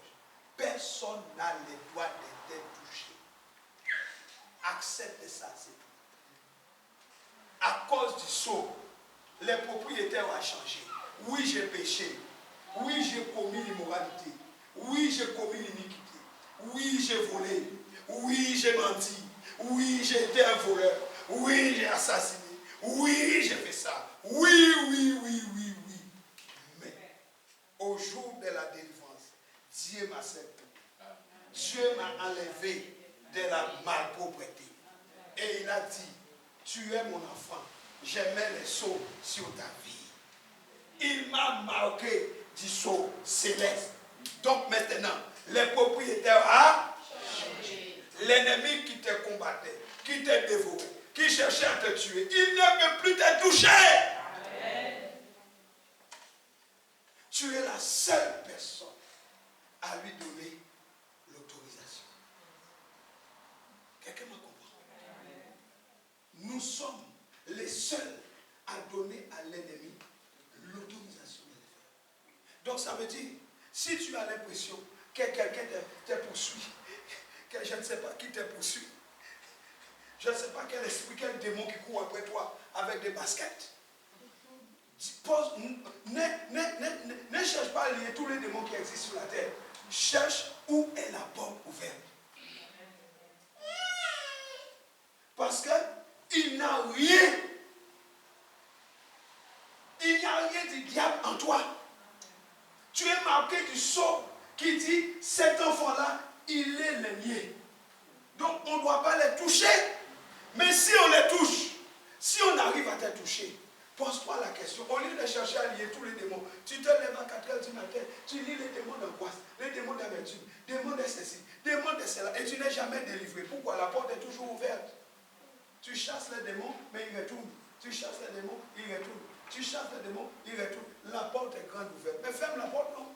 personne n'a le droit d'être touché. Accepte ça, c'est tout. À cause du sceau, les propriétaires ont changé. Oui, j'ai péché. Oui, j'ai commis l'immoralité. Oui, j'ai commis l'iniquité. Oui, j'ai volé. Oui, j'ai menti. Oui, j'ai été un voleur. Oui, j'ai assassiné. Oui, j'ai fait ça. Oui. Mais au jour de la délivrance, Dieu m'a accepté. Dieu m'a enlevé de la malpropreté. Et il a dit, tu es mon enfant. Je mets les sceaux sur ta vie. Il m'a marqué du sceau céleste. Donc maintenant, les propriétaires ont changé. l'ennemi qui te combattait, qui te dévorait, qui cherchait à te tuer, il ne peut plus te toucher. Amen. Tu es la seule personne à lui donner l'autorisation. Quelqu'un me comprend? Amen. Nous sommes les seuls à donner à l'ennemi l'autorisation de le faire. Donc ça veut dire, si tu as l'impression que quelqu'un te poursuit, que je ne sais pas qui te poursuit, je ne sais pas quel esprit, quel démon qui court après toi avec des baskets, ne cherche pas à lier tous les démons qui existent sur la terre. Cherche où est la porte ouverte. Parce qu'il n'y a rien. Il n'y a rien du diable en toi. Tu es marqué du sceau qui dit, cet enfant-là, il est le mien. Donc on ne doit pas les toucher. Mais si on les touche, si on arrive à te toucher, pose-toi la question. Au lieu de chercher à lier tous les démons, tu te lèves à 4h du matin, tu lis les démons d'angoisse, les démons d'amertume, les démons de ceci, les démons de cela, et tu n'es jamais délivré. Pourquoi? La porte est toujours ouverte. Tu chasses les démons, mais ils retournent. Tu chasses les démons, ils retournent. Tu chasses les démons, ils retournent. La porte est grande ouverte. Mais ferme la porte, non?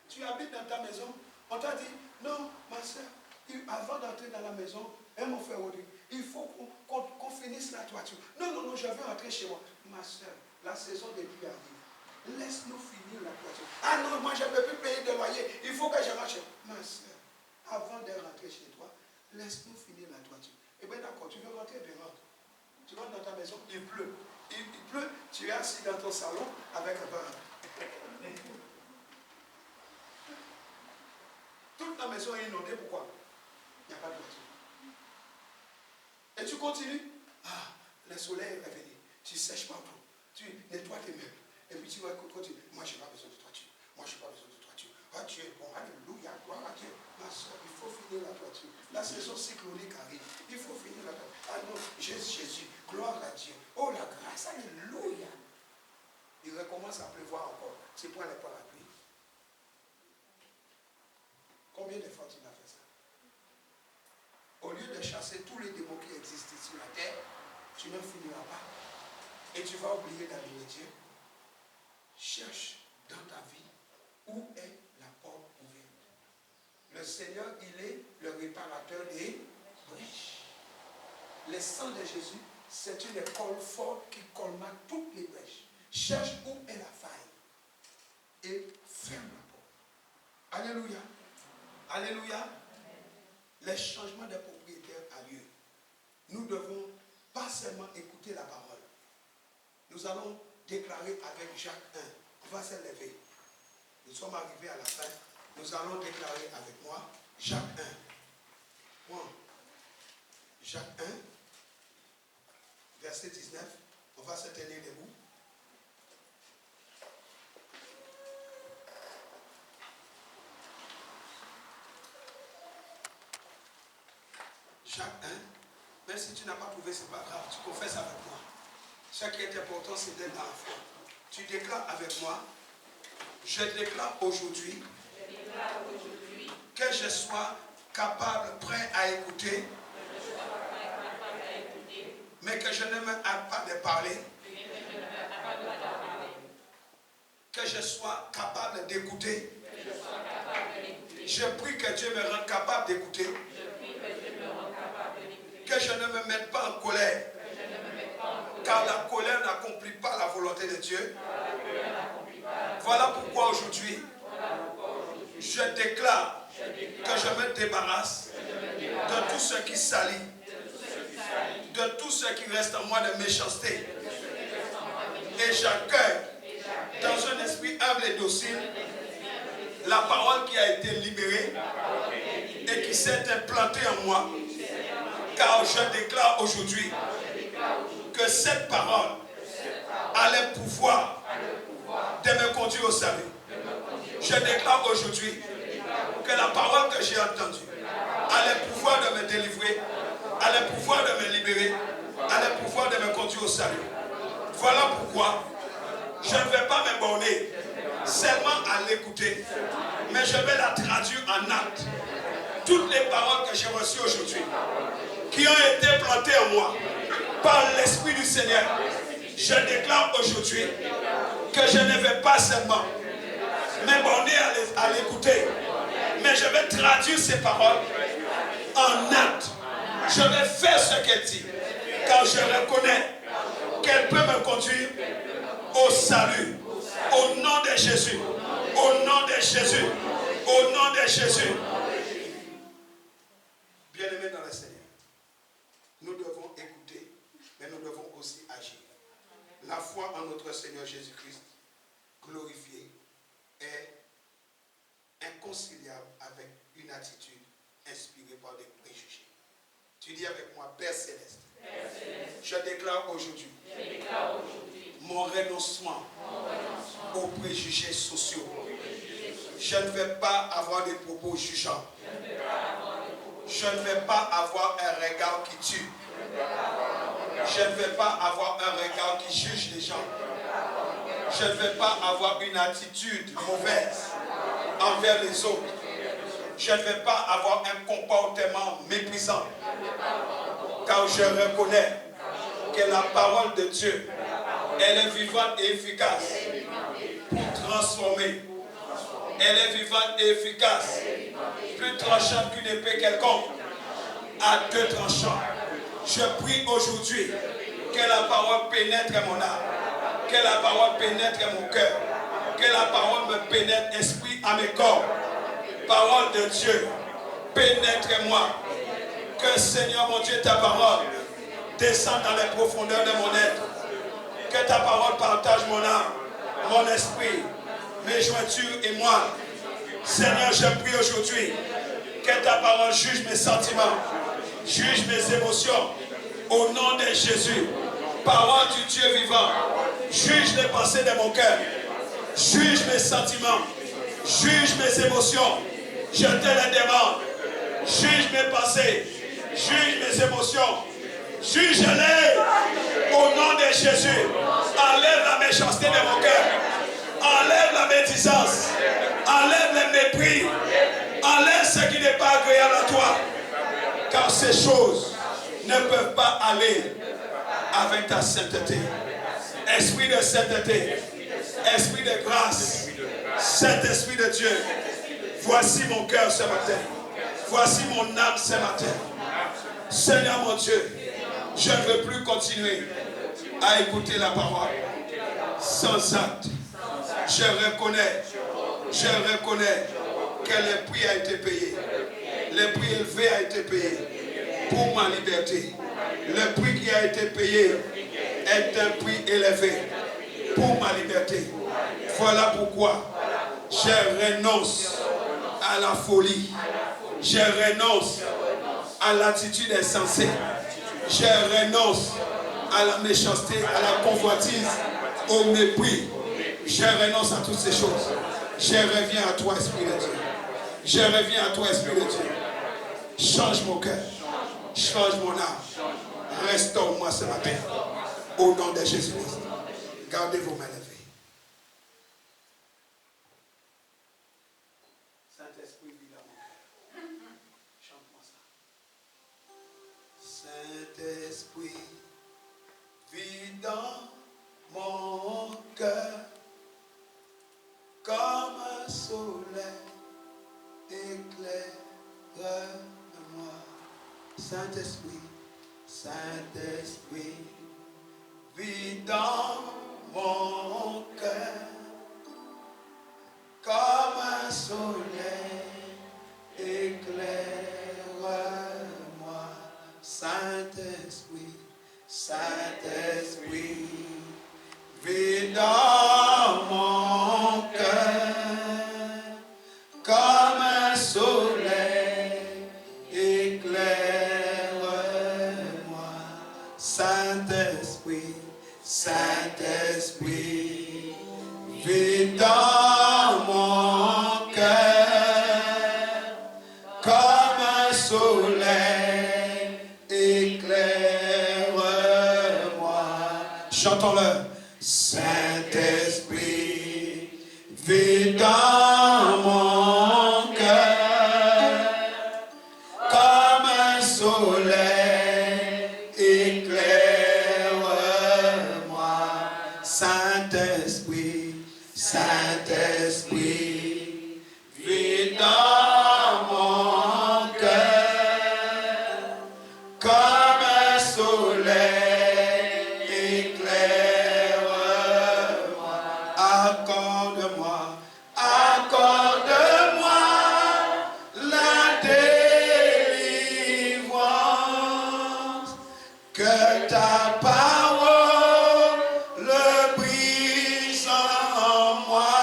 Tu habites dans ta maison, on t'a dit, non, ma soeur, avant d'entrer dans la maison, mon frère Rodrigue, il faut qu'on finisse la toiture. Non, non, non, je veux rentrer chez moi. Ma soeur, la saison des pluies arrive. Laisse-nous finir la toiture. Ah non, moi je ne peux plus payer de loyer. Il faut que je rentre chez moi. Ma soeur, avant de rentrer chez toi, laisse-nous finir la toiture. Eh bien d'accord, tu veux rentrer, bien rentre. Tu rentres dans ta maison, il pleut. Il pleut, tu es assis dans ton salon avec un parent. Toute ta maison est inondée, pourquoi? Il n'y a pas de toiture. Et tu continues. Ah, le soleil est revenu. Tu sèches partout. Tu nettoies tes meubles. Et puis tu vas continuer. Moi, je n'ai pas besoin de toiture. Moi, je n'ai pas besoin de toiture. Ah, tu es bon. Alléluia. Gloire à Dieu. Ma soeur, il faut finir la toiture. La saison cyclonique arrive. Il faut finir la toiture. Ah non, Jésus. Gloire à Dieu. Oh, la grâce. Alléluia. Il recommence à pleuvoir encore. Tu prends les parapluies. Combien de fois tu m'as fait ça? Au lieu de chasser tous les démons qui existent sur la terre, tu n'en finiras pas. Et tu vas oublier d'adorer Dieu. Cherche dans ta vie où est la porte ouverte. Le Seigneur, il est le réparateur des brèches. Le sang de Jésus, c'est une école forte qui colmate toutes les brèches. Cherche où est la faille et ferme la porte. Alléluia. Alléluia. Les changements de propriétaire a lieu. Nous devons pas seulement écouter la parole. Nous allons déclarer avec Jacques 1. On va se lever. Nous sommes arrivés à la fin. Nous allons déclarer avec moi Jacques 1. Bon. Jacques 1, verset 19. On va se tenir debout. Jacques 1, même si tu n'as pas trouvé, ce n'est pas grave, tu confesses avec moi. Ce qui est important, c'est d'être dans la foi. Tu déclares avec moi, je déclare aujourd'hui que je sois capable, prêt à écouter, mais que je ne me hâte pas de parler, que je sois capable d'écouter. Je prie que Dieu me rende capable d'écouter. Que je ne me mette pas en colère. Car la colère n'accomplit pas la volonté de Dieu. Voilà pourquoi aujourd'hui, je déclare que je me débarrasse de tout ce qui salit, de tout ce qui reste en moi de méchanceté. Et j'accueille dans un esprit humble et docile la parole qui a été libérée et qui s'est implantée en moi. Car je déclare aujourd'hui que cette parole a le pouvoir de me conduire au salut. Je déclare aujourd'hui que la parole que j'ai entendue a le pouvoir de me délivrer, a le pouvoir de me libérer, a le pouvoir de me conduire au salut. Voilà pourquoi je ne vais pas me borner seulement à l'écouter, mais je vais la traduire en acte. Toutes les paroles que j'ai reçues aujourd'hui, qui ont été plantées en moi par l'Esprit du Seigneur, je déclare aujourd'hui que je ne vais pas seulement m'abonner à l'écouter, mais je vais traduire ces paroles en acte. Je vais faire ce qu'elle dit, car je reconnais qu'elle peut me conduire au salut. Au nom de Jésus. Au nom de Jésus. Au nom de Jésus. Bien-aimés dans le Seigneur, nous devons écouter, mais nous devons aussi agir. La foi en notre Seigneur Jésus-Christ, glorifié, est inconciliable avec une attitude inspirée par des préjugés. Tu dis avec moi, Père Céleste, je déclare aujourd'hui mon renoncement aux préjugés sociaux. Je ne vais pas avoir des propos jugeants. Je ne vais pas avoir un regard qui tue. Je ne vais pas avoir un regard qui juge les gens. Je ne vais pas avoir une attitude mauvaise envers les autres. Je ne vais pas avoir un comportement méprisant. Car je reconnais que la parole de Dieu, elle est vivante et efficace pour transformer. Elle est vivante et efficace, plus tranchante qu'une épée quelconque, à deux tranchants. Je prie aujourd'hui que la parole pénètre mon âme, que la parole pénètre mon cœur, que la parole me pénètre esprit à mes corps. Parole de Dieu, pénètre-moi. Que Seigneur mon Dieu, ta parole descende dans les profondeurs de mon être. Que ta parole partage mon âme, mon esprit, mes jointures et moi. Seigneur, je prie aujourd'hui que ta parole juge mes sentiments, juge mes émotions. Au nom de Jésus, parole du Dieu vivant, juge les pensées de mon cœur, juge mes sentiments, juge mes émotions. Je te les demande. Juge mes pensées, juge mes émotions, juge-les au nom de Jésus. Enlève la méchanceté de mon cœur, enlève la médisance, enlève le mépris, enlève ce qui n'est pas agréable à toi, car ces choses ne peuvent pas aller avec ta sainteté. Esprit de sainteté, esprit de grâce, Saint-Esprit de Dieu, voici mon cœur ce matin. Voici mon âme ce matin. Seigneur mon Dieu, je ne veux plus continuer à écouter la parole sans acte. Je reconnais que le prix a été payé. Le prix élevé a été payé pour ma liberté. Le prix qui a été payé est un prix élevé pour ma liberté. Voilà pourquoi je renonce à la folie. Je renonce à l'attitude insensée. Je renonce à la méchanceté, à la convoitise, au mépris. Je renonce à toutes ces choses. Je reviens à toi, Esprit de Dieu. Je reviens à toi, Esprit de Dieu. Change mon cœur. Change mon âme. Restaure-moi ce matin. Au nom de Jésus-Christ. Gardez vos mains levées. Saint-Esprit, vis dans mon cœur. Chante-moi ça. Saint-Esprit, vis dans mon cœur. Comme un soleil, éclaire-moi. Saint-Esprit, Saint-Esprit, vis dans mon cœur. Comme un soleil, éclaire-moi. Saint-Esprit, Saint-Esprit, vis dans mon cœur. Comme un soleil, éclaire-moi. Saint-Esprit, Saint-Esprit, vis dans mon cœur. Comme un soleil, éclaire-moi. Chantons-le. Saint-Esprit, vis dans mon cœur, comme un soleil, éclaire-moi, Saint-Esprit, Saint-Esprit, vis dans mon cœur, comme un soleil, éclaire-moi, accorde-moi la délivrance, que ta parole brise en moi,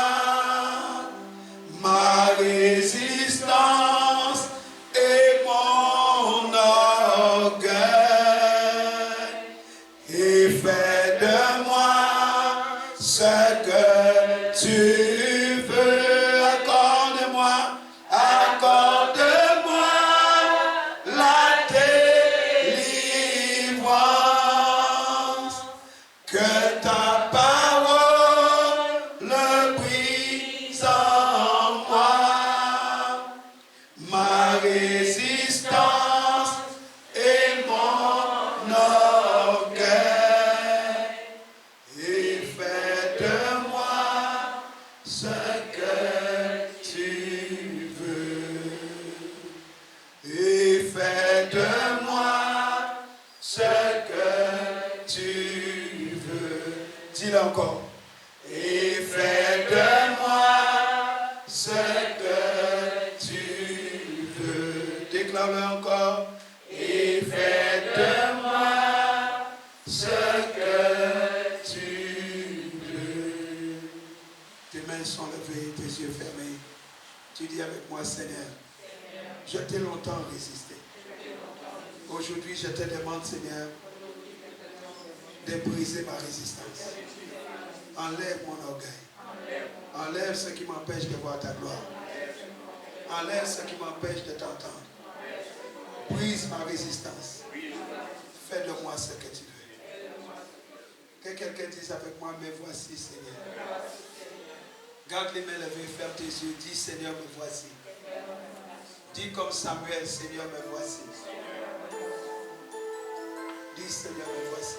ma résistance et mon orgueil, et fais de moi ce que tu veux. Accorde-moi la délivrance, que ta parole brise en moi, ma résistance et mon orgueil, et fais de moi ce que tu veux, et fais de moi ce que tu veux. Dis-le encore. Et fais de moi ce que tu veux. Déclare-le encore. Et fais de moi ce que tu veux. Tes mains sont levées, tes yeux fermés. Tu dis avec moi, Seigneur, je t'ai longtemps résisté. Aujourd'hui, je te demande, Seigneur, de briser ma résistance. Enlève mon orgueil. Enlève ce qui m'empêche de voir ta gloire. Enlève ce qui m'empêche de t'entendre. Brise ma résistance. Fais de moi ce que tu veux. Que quelqu'un dise avec moi, me voici, Seigneur. Garde les mains levées, ferme tes yeux. Dis, Seigneur, me voici. Dis comme Samuel, Seigneur, me voici. Dis, Seigneur, me voici.